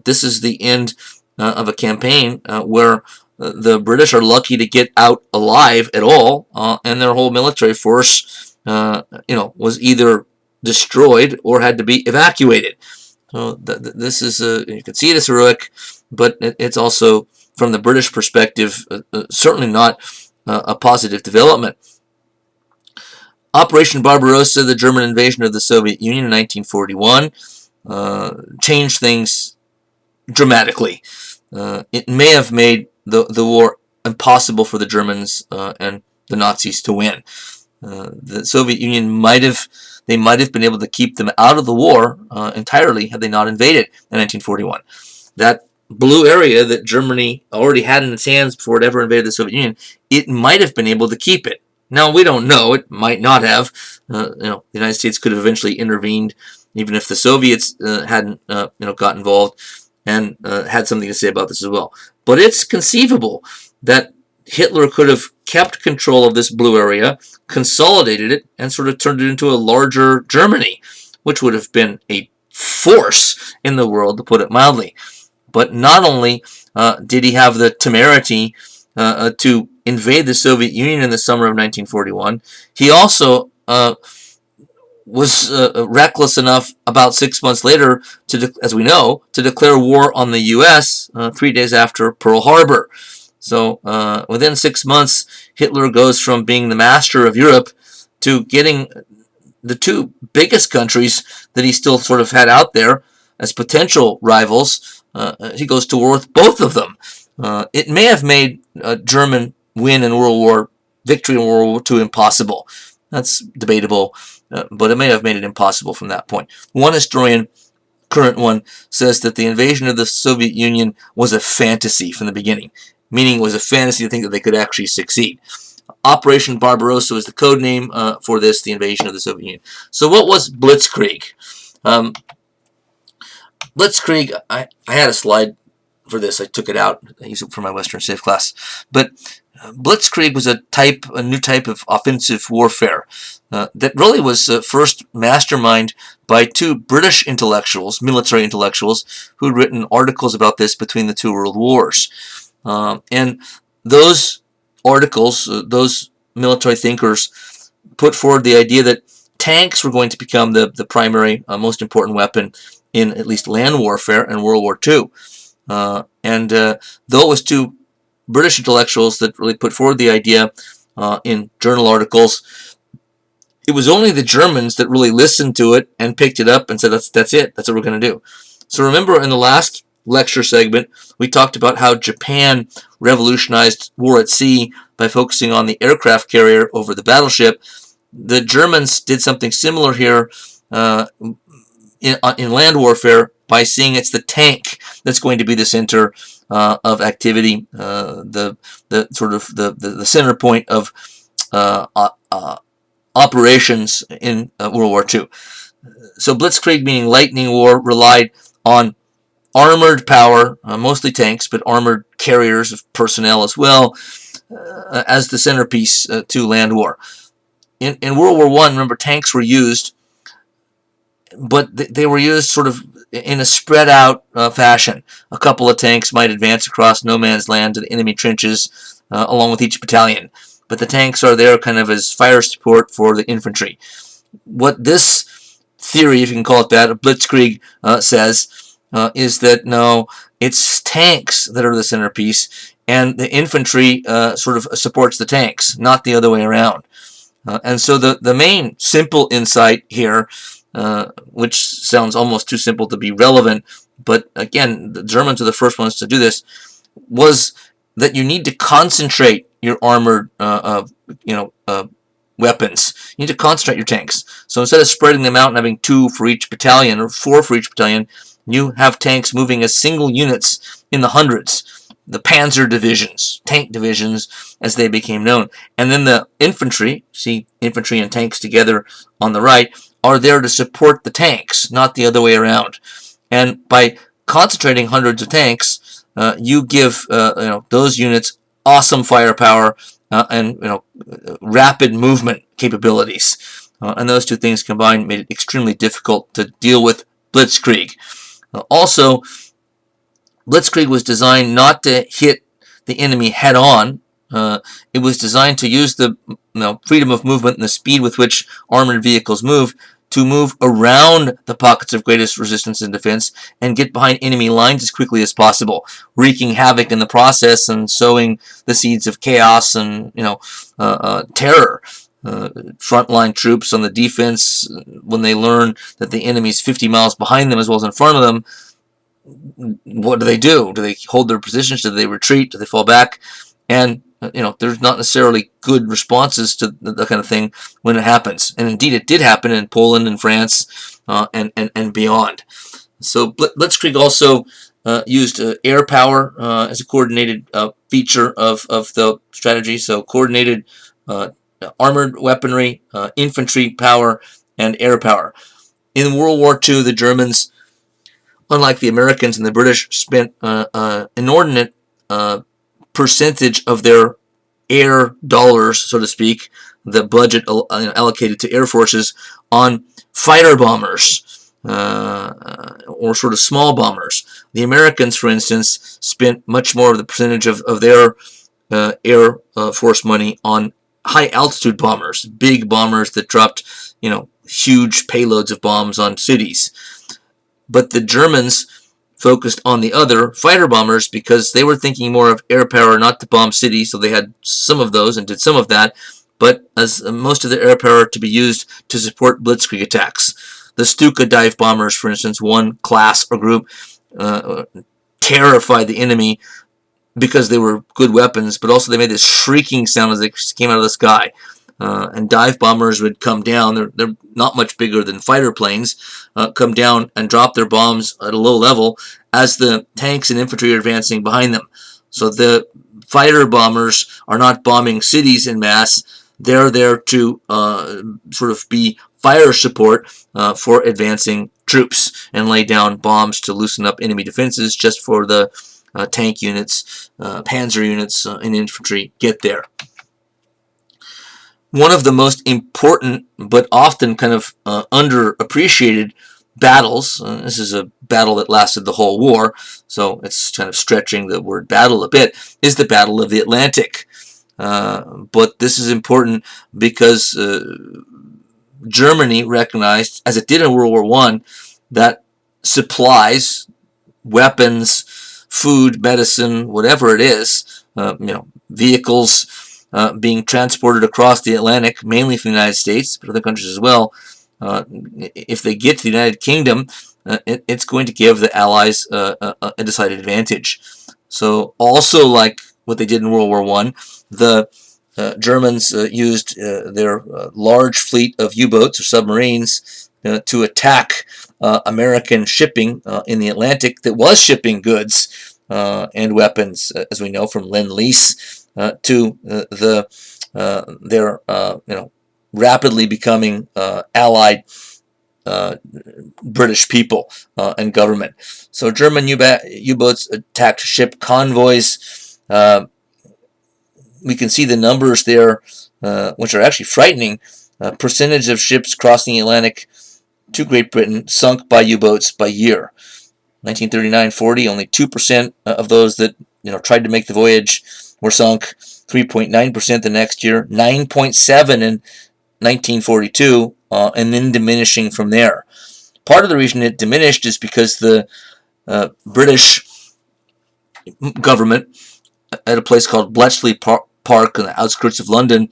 This is the end of a campaign where the British are lucky to get out alive at all, and their whole military force, was either destroyed or had to be evacuated. So this is you can see it as heroic, but it's also, from the British perspective, certainly not a positive development. Operation Barbarossa, the German invasion of the Soviet Union in 1941, changed things dramatically. It may have made the war impossible for the Germans and the Nazis to win. The Soviet Union might have been able to keep them out of the war entirely had they not invaded in 1941. That blue area that Germany already had in its hands before it ever invaded the Soviet Union, it might have been able to keep it. Now, we don't know. It might not have. The United States could have eventually intervened, even if the Soviets hadn't got involved and had something to say about this as well. But it's conceivable that Hitler could have kept control of this blue area, consolidated it, and sort of turned it into a larger Germany, which would have been a force in the world, to put it mildly. But not only did he have the temerity to invade the Soviet Union in the summer of 1941, he also was reckless enough about 6 months later, as we know, to declare war on the U.S. 3 days after Pearl Harbor. So within 6 months, Hitler goes from being the master of Europe to getting the two biggest countries that he still sort of had out there as potential rivals. He goes to war with both of them. It may have made a German win in victory in World War II impossible. That's debatable, but it may have made it impossible from that point. One historian, current one, says that the invasion of the Soviet Union was a fantasy from the beginning, meaning it was a fantasy to think that they could actually succeed. Operation Barbarossa was the code name for this, the invasion of the Soviet Union. So what was Blitzkrieg? Blitzkrieg, I had a slide for this. I took it out. I used it for my Western Civ class. But Blitzkrieg was a new type of offensive warfare that really was first masterminded by two British intellectuals, military intellectuals, who'd written articles about this between the two world wars. And those articles, those military thinkers, put forward the idea that tanks were going to become the primary, most important weapon in at least land warfare in World War II. Though it was two British intellectuals that really put forward the idea in journal articles, it was only the Germans that really listened to it and picked it up and said, that's it, that's what we're going to do. So remember in the last lecture segment, we talked about how Japan revolutionized war at sea by focusing on the aircraft carrier over the battleship. The Germans did something similar here in land warfare by seeing it's the tank that's going to be the center of activity, the center point of operations in World War II. So Blitzkrieg, meaning lightning war, relied on armored power, mostly tanks, but armored carriers of personnel as well, as the centerpiece to land war. In World War I, remember, tanks were used, but they were used sort of in a spread out fashion. A couple of tanks might advance across no man's land to the enemy trenches along with each battalion, but the tanks are there kind of as fire support for the infantry. What this theory, if you can call it that, of Blitzkrieg says is that no, it's tanks that are the centerpiece, and the infantry sort of supports the tanks, not the other way around. And so the main simple insight here, which sounds almost too simple to be relevant, but again, the Germans are the first ones to do this, was that you need to concentrate your armored weapons. You need to concentrate your tanks. So instead of spreading them out and having 2 for each battalion or 4 for each battalion, you have tanks moving as single units in the hundreds. The panzer divisions, tank divisions, as they became known. And then the infantry, see infantry and tanks together on the right, are there to support the tanks, not the other way around. And by concentrating hundreds of tanks, you give those units awesome firepower and rapid movement capabilities. And those two things combined made it extremely difficult to deal with Blitzkrieg. Also, Blitzkrieg was designed not to hit the enemy head on. It was designed to use the freedom of movement and the speed with which armored vehicles move to move around the pockets of greatest resistance and defense and get behind enemy lines as quickly as possible, wreaking havoc in the process and sowing the seeds of chaos and terror. Frontline troops on the defense, when they learn that the enemy's 50 miles behind them as well as in front of them, what do? Do they hold their positions? Do they retreat? Do they fall back? And there's not necessarily good responses to that kind of thing when it happens. And indeed, it did happen in Poland and France and beyond. So Blitzkrieg also used air power as a coordinated feature of the strategy. So coordinated armored weaponry, infantry power, and air power. In World War II, the Germans, unlike the Americans and the British, spent an inordinate percentage of their air dollars, so to speak, the budget allocated to air forces, on fighter bombers or sort of small bombers. The Americans, for instance, spent much more of the percentage of their air force money on high-altitude bombers, big bombers that dropped huge payloads of bombs on cities. But the Germans focused on the other fighter bombers because they were thinking more of air power, not to bomb cities, so they had some of those and did some of that, but as most of the air power to be used to support blitzkrieg attacks. The Stuka dive bombers, for instance, one class or group, terrified the enemy because they were good weapons, but also they made this shrieking sound as they came out of the sky. And dive bombers would come down. They're not much bigger than fighter planes. Come down and drop their bombs at a low level as the tanks and infantry are advancing behind them. So the fighter bombers are not bombing cities in mass. They're there to sort of be fire support for advancing troops and lay down bombs to loosen up enemy defenses just for the tank units, panzer units, and infantry get there. One of the most important but often kind of underappreciated battles, this is a battle that lasted the whole war, so it's kind of stretching the word battle a bit, is the Battle of the Atlantic. But this is important because Germany recognized, as it did in World War I, that supplies, weapons, food, medicine, whatever it is, vehicles, being transported across the Atlantic, mainly from the United States, but other countries as well. If they get to the United Kingdom, it's going to give the Allies a decided advantage. So also like what they did in World War I, the Germans used their large fleet of U-boats or submarines to attack American shipping in the Atlantic that was shipping goods and weapons, as we know, from Lend-Lease to their rapidly becoming allied British people and government. So German U-boats attacked ship convoys. We can see the numbers there, which are actually frightening. Percentage of ships crossing the Atlantic to Great Britain sunk by U-boats by year. 1939-40, only 2% of those that tried to make the voyage were sunk. 3.9% the next year, 9.7 in 1942, and then diminishing from there. Part of the reason it diminished is because the British government, at a place called Bletchley Park on the outskirts of London,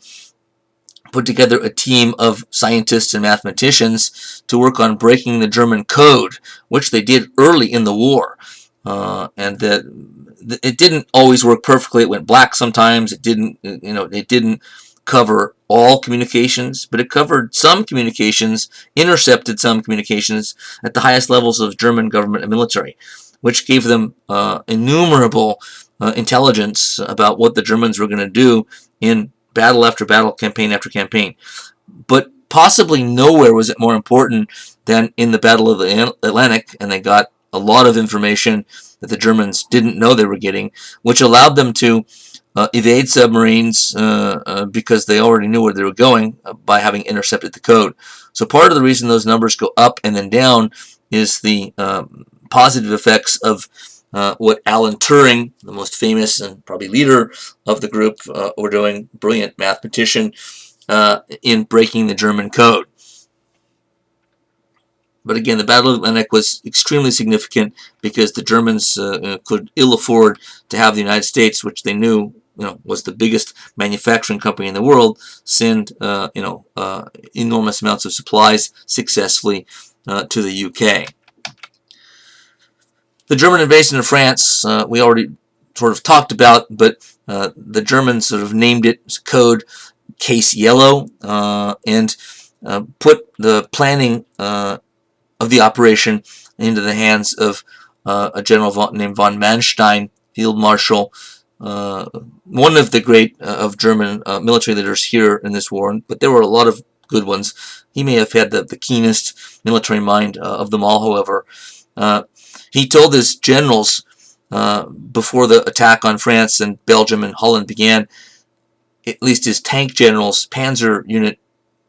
put together a team of scientists and mathematicians to work on breaking the German code, which they did early in the war. And it didn't always work perfectly. It went black sometimes. It didn't cover all communications, but it covered some communications, intercepted some communications at the highest levels of German government and military, which gave them innumerable intelligence about what the Germans were going to do in battle after battle, campaign after campaign. But possibly nowhere was it more important than in the Battle of the Atlantic, and they got a lot of information that the Germans didn't know they were getting, which allowed them to evade submarines because they already knew where they were going by having intercepted the code. So part of the reason those numbers go up and then down is the positive effects of what Alan Turing, the most famous and probably leader of the group, were doing, brilliant mathematician, in breaking the German code. But again, the Battle of the Atlantic was extremely significant because the Germans could ill afford to have the United States, which they knew was the biggest manufacturing company in the world, send enormous amounts of supplies successfully to the UK. The German invasion of France, we already sort of talked about, but the Germans sort of named it code Case Yellow and put the planning of the operation into the hands of a general named von Manstein, Field Marshal, one of the great of German military leaders here in this war, but there were a lot of good ones. He may have had the keenest military mind of them all, however. He told his generals before the attack on France and Belgium and Holland began, at least his tank generals, panzer unit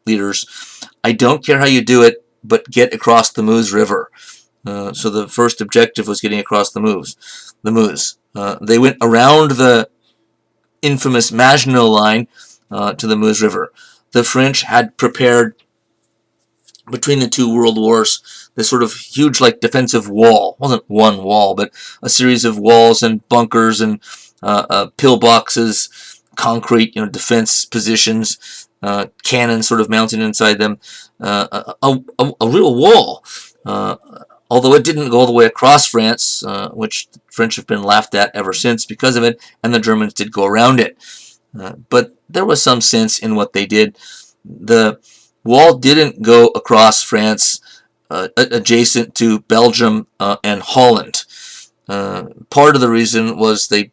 leaders, I don't care how you do it, but get across the Meuse River. So the first objective was getting across the Meuse. They went around the infamous Maginot Line to the Meuse River. The French had prepared between the two world wars, this sort of huge like defensive wall. It wasn't one wall, but a series of walls and bunkers and pillboxes, concrete, defense positions, cannons sort of mounted inside them, a real wall. Uh, Although it didn't go all the way across France, which the French have been laughed at ever since because of it, and the Germans did go around it. But there was some sense in what they did. The wall didn't go across France adjacent to Belgium and Holland. Part of the reason was they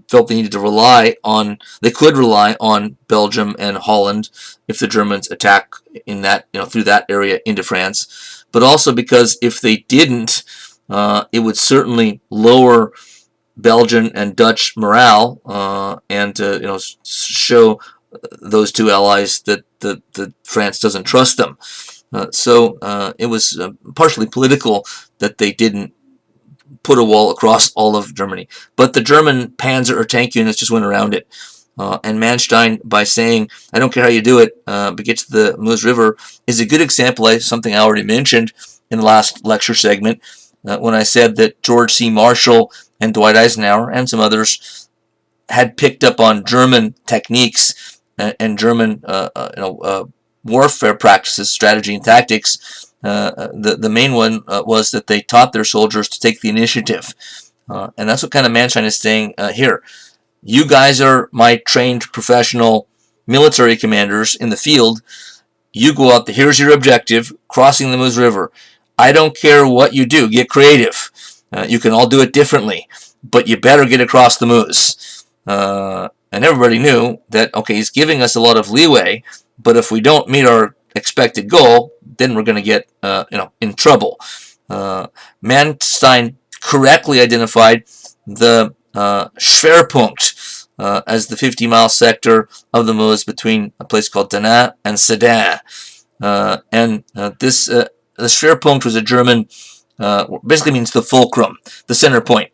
felt they needed to they could rely on Belgium and Holland if the Germans attack in that, through that area into France, but also because if they didn't, it would certainly lower Belgian and Dutch morale, and show those two allies that France doesn't trust them. So it was partially political that they didn't put a wall across all of Germany. But the German panzer or tank units just went around it. And Manstein, by saying, I don't care how you do it, but get to the Meuse River, is a good example of something I already mentioned in the last lecture segment, when I said that George C. Marshall and Dwight Eisenhower and some others had picked up on German techniques and German warfare practices, strategy and tactics. The main one was that they taught their soldiers to take the initiative. And that's what kind of Manstein is saying here. You guys are my trained professional military commanders in the field. You go out there. Here's your objective, crossing the Meuse River. I don't care what you do. Get creative. You can all do it differently, but you better get across the Meuse. And everybody knew that, okay, he's giving us a lot of leeway, but if we don't meet our expected goal, then we're going to get in trouble. Manstein correctly identified the Schwerpunkt as the 50-mile sector of the Meuse between a place called Denain and Sedan. The Schwerpunkt was a German, basically means the fulcrum, the center point.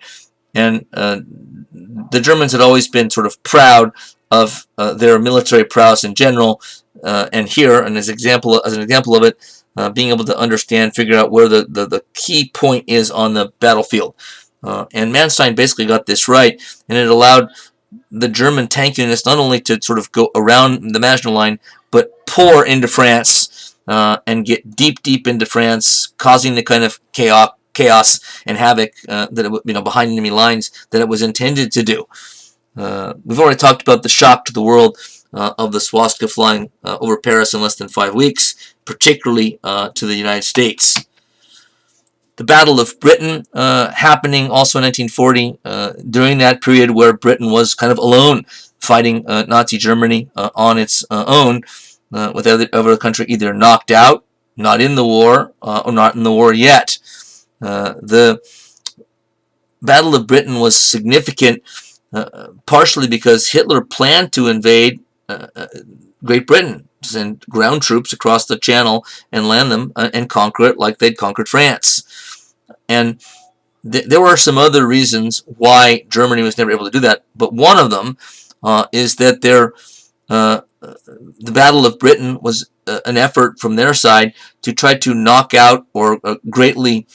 And the Germans had always been sort of proud of their military prowess in general, and here, and as an example of it, being able to understand, figure out where the key point is on the battlefield. And Manstein basically got this right, and it allowed the German tank units not only to sort of go around the Maginot Line, but pour into France and get deep into France, causing the kind of chaos and havoc that it, behind enemy lines that it was intended to do. We've already talked about the shock to the world of the swastika flying over Paris in less than 5 weeks, particularly to the United States. The Battle of Britain happening also in 1940, during that period where Britain was kind of alone fighting Nazi Germany on its own, with every other country either knocked out, not in the war, or not in the war yet. The Battle of Britain was significant partially because Hitler planned to invade Great Britain, send ground troops across the Channel and land them and conquer it like they'd conquered France. And there were some other reasons why Germany was never able to do that, but one of them is that the Battle of Britain was an effort from their side to try to knock out or greatly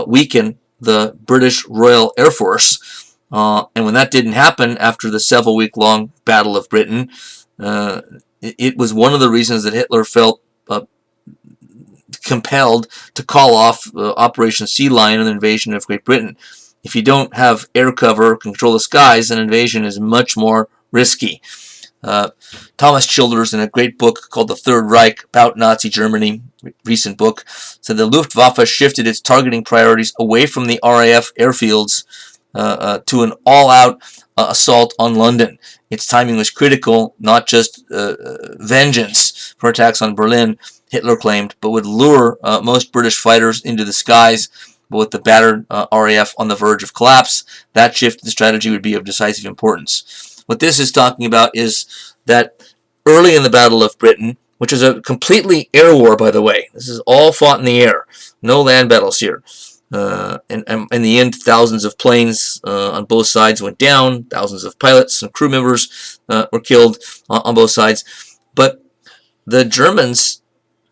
weaken the British Royal Air Force. And when that didn't happen after the several-week-long Battle of Britain, it was one of the reasons that Hitler felt compelled to call off Operation Sea Lion and the invasion of Great Britain. If you don't have air cover, control the skies, an invasion is much more risky. Thomas Childers, in a great book called The Third Reich about Nazi Germany, recent book, said the Luftwaffe shifted its targeting priorities away from the RAF airfields to an all-out assault on London. Its timing was critical, not just vengeance for attacks on Berlin, Hitler claimed, but would lure most British fighters into the skies. But with the battered RAF on the verge of collapse, that shift in strategy would be of decisive importance. What this is talking about is that early in the Battle of Britain, which is a completely air war, by the way, this is all fought in the air, no land battles here. And in the end, thousands of planes on both sides went down, thousands of pilots and crew members were killed on both sides. But the Germans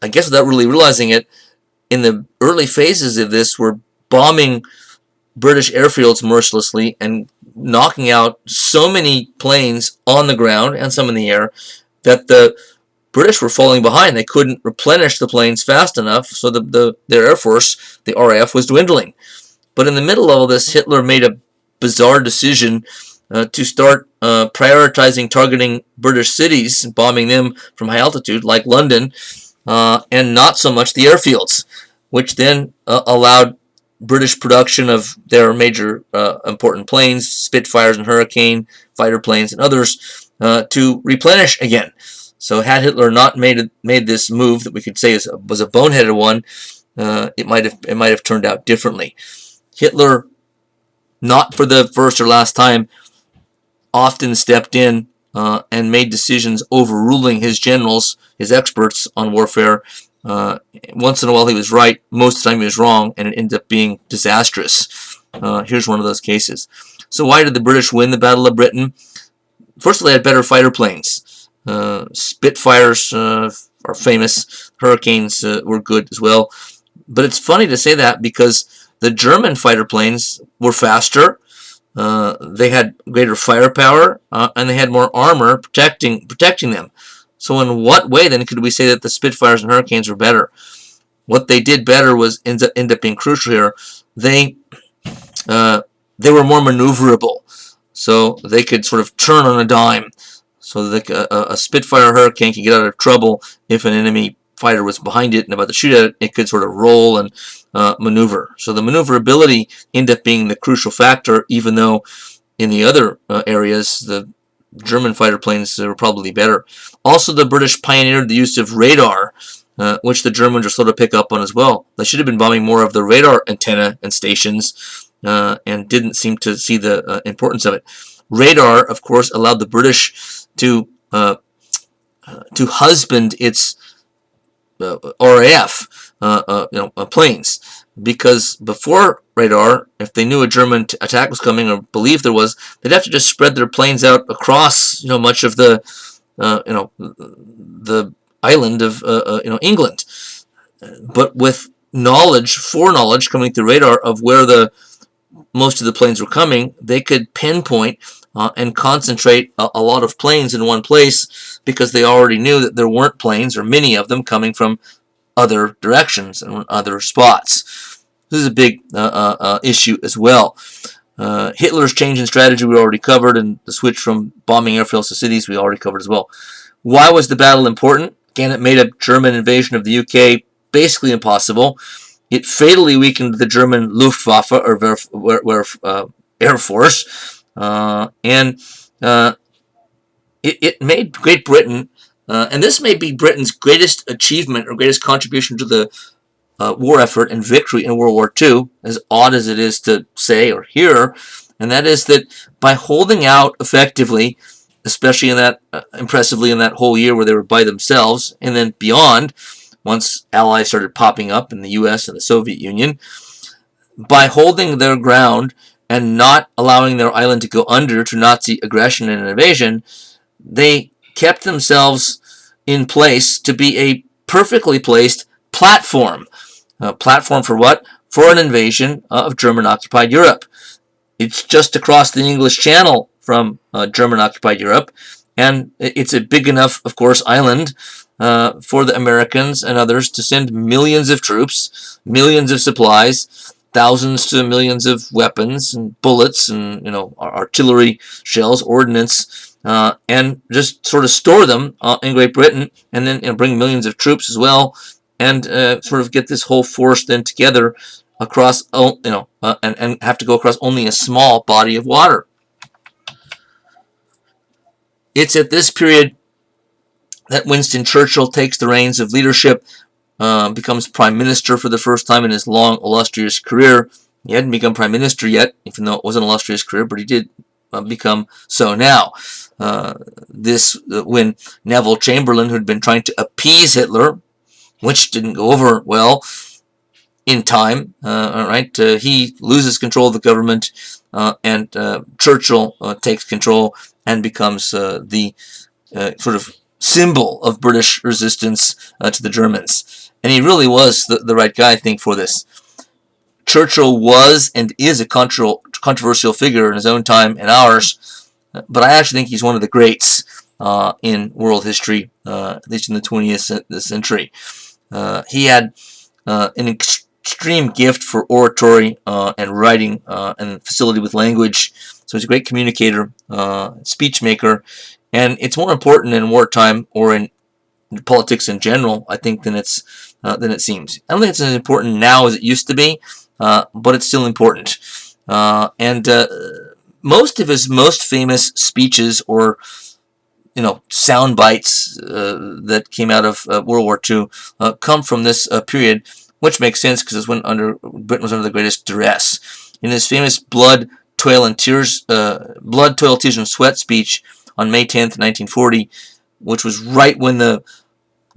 I guess without really realizing it, in the early phases of this, were bombing British airfields mercilessly and knocking out so many planes on the ground and some in the air that the British were falling behind. They couldn't replenish the planes fast enough, so their Air Force, the RAF, was dwindling. But in the middle of all this, Hitler made a bizarre decision to start prioritizing targeting British cities, bombing them from high altitude, like London, and not so much the airfields, which then allowed British production of their major important planes, Spitfires and Hurricane fighter planes and others, to replenish again. So had Hitler not made this move that we could say was a boneheaded one, it might have turned out differently. Hitler, not for the first or last time, often stepped in and made decisions overruling his generals, his experts on warfare. Once in a while he was right, most of the time he was wrong, and it ended up being disastrous. Here's one of those cases. So why did the British win the Battle of Britain? First of all, they had better fighter planes. Spitfires are famous. Hurricanes were good as well. But it's funny to say that because the German fighter planes were faster, they had greater firepower, and they had more armor protecting them. So in what way then could we say that the Spitfires and Hurricanes were better? What they did better was end up being crucial here. They were more maneuverable, so they could sort of turn on a dime. So that a Spitfire or Hurricane could get out of trouble if an enemy fighter was behind it and about to shoot at it. It could sort of roll and maneuver. So the maneuverability ended up being the crucial factor, even though in the other areas the German fighter planes were probably better. Also, the British pioneered the use of radar, which the Germans are slow to pick up on as well. They should have been bombing more of the radar antenna and stations, and didn't seem to see the importance of it. Radar, of course, allowed the British to husband its RAF planes, because before radar, if they knew a German attack was coming or believed there was, they'd have to just spread their planes out across much of the the island of England. But with foreknowledge coming through radar of where most of the planes were coming, they could pinpoint and concentrate a lot of planes in one place, because they already knew that there weren't planes, or many of them, coming from other directions and other spots. This is a big issue as well. Hitler's change in strategy we already covered, and the switch from bombing airfields to cities we already covered as well. Why was the battle important? Again, it made a German invasion of the UK basically impossible. It fatally weakened the German Luftwaffe, or Air Force, and it made Great Britain, and this may be Britain's greatest achievement or greatest contribution to the war effort and victory in World War II, as odd as it is to say or hear, and that is that by holding out effectively, especially impressively in that whole year where they were by themselves, and then beyond, once allies started popping up in the US and the Soviet Union, by holding their ground and not allowing their island to go under to Nazi aggression and invasion, they kept themselves in place to be a perfectly placed platform. Platform for what? For an invasion of German-occupied Europe. It's just across the English Channel from German-occupied Europe, and it's a big enough, of course, island for the Americans and others to send millions of troops, millions of supplies, thousands to millions of weapons and bullets and artillery shells, ordnance, and just sort of store them in Great Britain, and then bring millions of troops as well, and sort of get this whole force then together across, and have to go across only a small body of water. It's at this period that Winston Churchill takes the reins of leadership, becomes prime minister for the first time in his long, illustrious career. He hadn't become prime minister yet, even though it was an illustrious career, but he did become so now. When Neville Chamberlain, who'd been trying to appease Hitler, which didn't go over well in time, he loses control of the government, and Churchill takes control and becomes the sort of symbol of British resistance to the Germans. And he really was the right guy, I think, for this. Churchill was and is a controversial figure in his own time and ours, but I actually think he's one of the greats in world history, at least in the 20th century. He had an extreme gift for oratory and writing and facility with language. So he's a great communicator, speech maker, and it's more important in wartime or in politics in general, I think, than it seems. I don't think it's as important now as it used to be, but it's still important. And most of his most famous speeches or sound bites that came out of World War II come from this period, which makes sense because it's when Britain was under the greatest duress. In his famous Blood, Toil, Tears, and Sweat speech on May 10th, 1940, which was right when the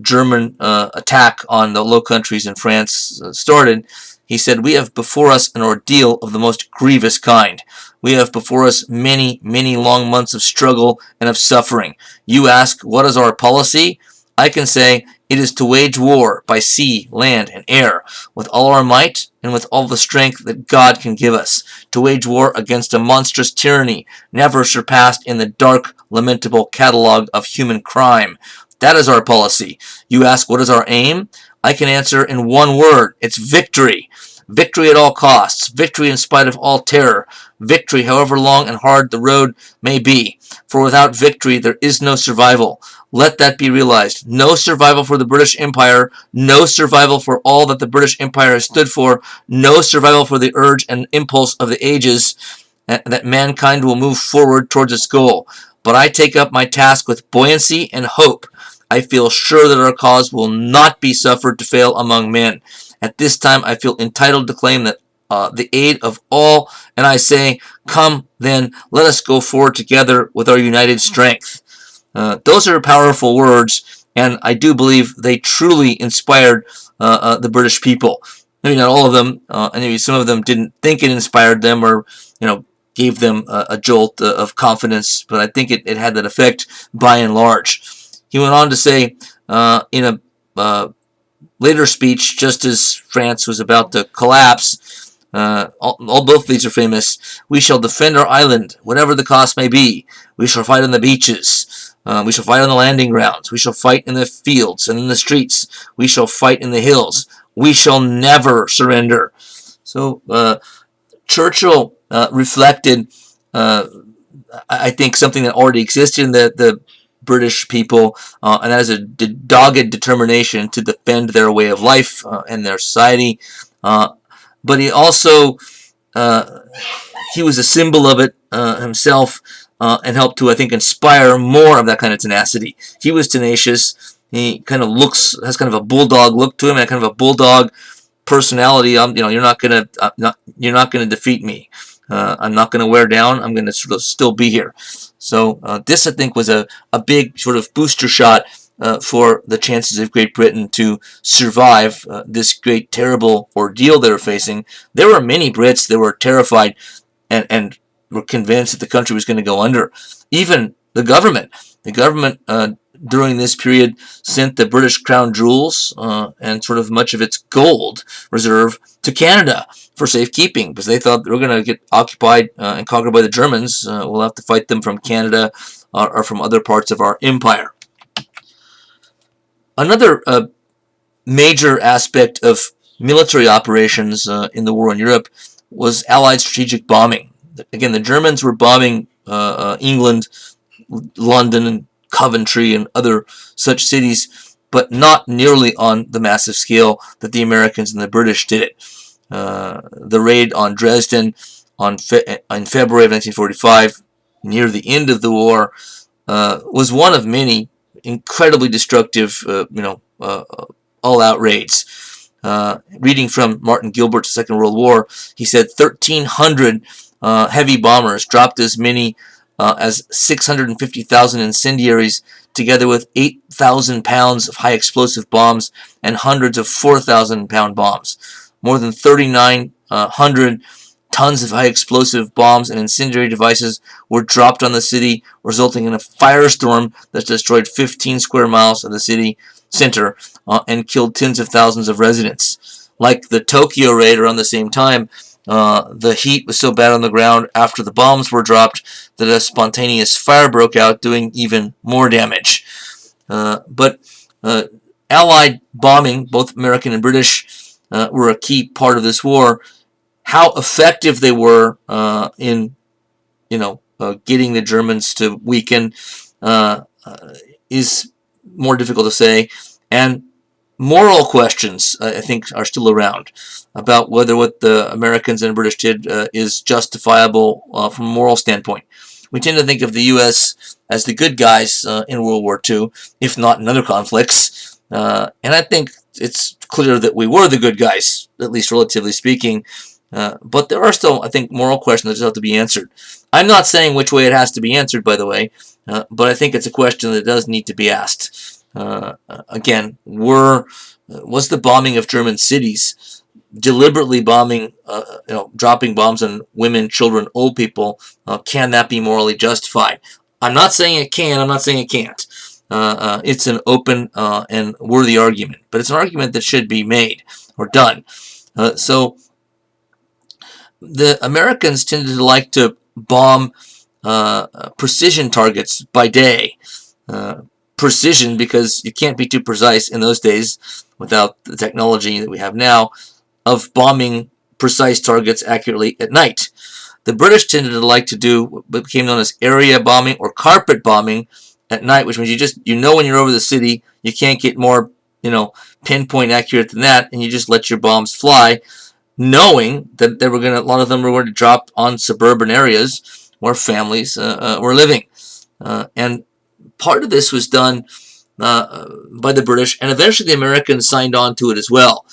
German attack on the Low Countries in France started, he said, "We have before us an ordeal of the most grievous kind. We have before us many, many long months of struggle and of suffering. You ask, what is our policy? I can say, it is to wage war by sea, land, and air, with all our might and with all the strength that God can give us, to wage war against a monstrous tyranny, never surpassed in the dark, lamentable catalogue of human crime. That is our policy. You ask, what is our aim? I can answer in one word. It's victory. Victory at all costs. Victory in spite of all terror. Victory, however long and hard the road may be. For without victory, there is no survival. Let that be realized. No survival for the British Empire. No survival for all that the British Empire has stood for. No survival for the urge and impulse of the ages that mankind will move forward towards its goal. But I take up my task with buoyancy and hope. I feel sure that our cause will not be suffered to fail among men. At this time, I feel entitled to claim that the aid of all, and I say, come then, let us go forward together with our united strength." Those are powerful words, and I do believe they truly inspired the British people. Maybe not all of them, and maybe some of them didn't think it inspired them or, gave them a jolt of confidence, but I think it had that effect by and large. He went on to say in a later speech, just as France was about to collapse, both of these are famous, "We shall defend our island, whatever the cost may be. We shall fight on the beaches. We shall fight on the landing grounds. We shall fight in the fields and in the streets. We shall fight in the hills. We shall never surrender." So Churchill reflected, I think, something that already existed in the British people, and that is a dogged determination to defend their way of life and their society. But he also, he was a symbol of it himself, and helped to, I think, inspire more of that kind of tenacity. He was tenacious. He kind of has kind of a bulldog look to him, and kind of a bulldog personality. You're not gonna defeat me. I'm not going to wear down. I'm going to sort of still be here. So this, I think, was a big sort of booster shot for the chances of Great Britain to survive this great, terrible ordeal they were facing. There were many Brits that were terrified and were convinced that the country was going to go under. Even the government. The government during this period sent the British crown jewels and sort of much of its gold reserve to Canada for safekeeping, because they thought they were going to get occupied and conquered by the Germans. We'll have to fight them from Canada or from other parts of our empire. Another major aspect of military operations in the war in Europe was Allied strategic bombing. Again, the Germans were bombing England, London, and Coventry, and other such cities, but not nearly on the massive scale that the Americans and the British did it. The raid on Dresden in February of 1945, near the end of the war, was one of many incredibly destructive, all-out raids. Reading from Martin Gilbert's Second World War, he said 1,300 heavy bombers dropped as many as 650,000 incendiaries, together with 8,000 pounds of high explosive bombs and hundreds of 4,000-pound bombs. More than 3,900 Tons of high explosive bombs and incendiary devices were dropped on the city, resulting in a firestorm that destroyed 15 square miles of the city center and killed tens of thousands of residents. Like the Tokyo raid around the same time, the heat was so bad on the ground after the bombs were dropped that a spontaneous fire broke out, doing even more damage. But Allied bombing, both American and British, were a key part of this war. How effective they were in, getting the Germans to weaken is more difficult to say, and moral questions, I think, are still around about whether what the Americans and British did is justifiable from a moral standpoint. We tend to think of the U.S. as the good guys in World War II, if not in other conflicts, and I think it's clear that we were the good guys, at least relatively speaking. But there are still, I think, moral questions that still have to be answered. I'm not saying which way it has to be answered, by the way, but I think it's a question that does need to be asked. Again, was the bombing of German cities, deliberately bombing, dropping bombs on women, children, old people, can that be morally justified? I'm not saying it can, I'm not saying it can't. It's an open and worthy argument, but it's an argument that should be made or done. So the Americans tended to like to bomb precision targets by day. Precision because you can't be too precise in those days without the technology that we have now of bombing precise targets accurately at night. The British tended to like to do what became known as area bombing or carpet bombing at night, which means you know when you're over the city, you can't get more pinpoint accurate than that, and you just let your bombs fly, knowing that a lot of them were going to drop on suburban areas where families were living. And part of this was done by the British, and eventually the Americans signed on to it as well.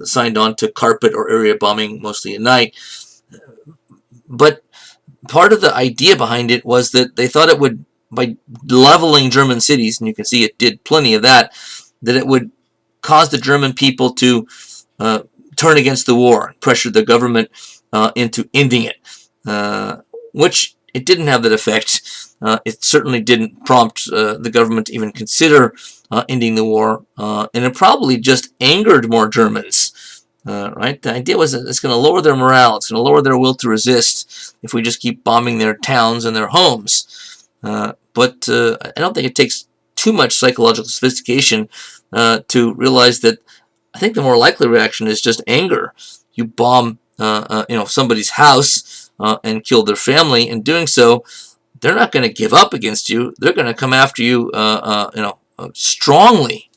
Signed on to carpet or area bombing, mostly at night. But part of the idea behind it was that they thought it would, by leveling German cities, and you can see it did plenty of that it would cause the German people to turn against the war, pressure the government into ending it, which it didn't have that effect. It certainly didn't prompt the government to even consider ending the war, and it probably just angered more Germans. Right? The idea was that it's going to lower their morale, it's going to lower their will to resist if we just keep bombing their towns and their homes. But I don't think it takes too much psychological sophistication to realize that I think the more likely reaction is just anger. You bomb, somebody's house and kill their family. In doing so, they're not going to give up against you. They're going to come after you, strongly.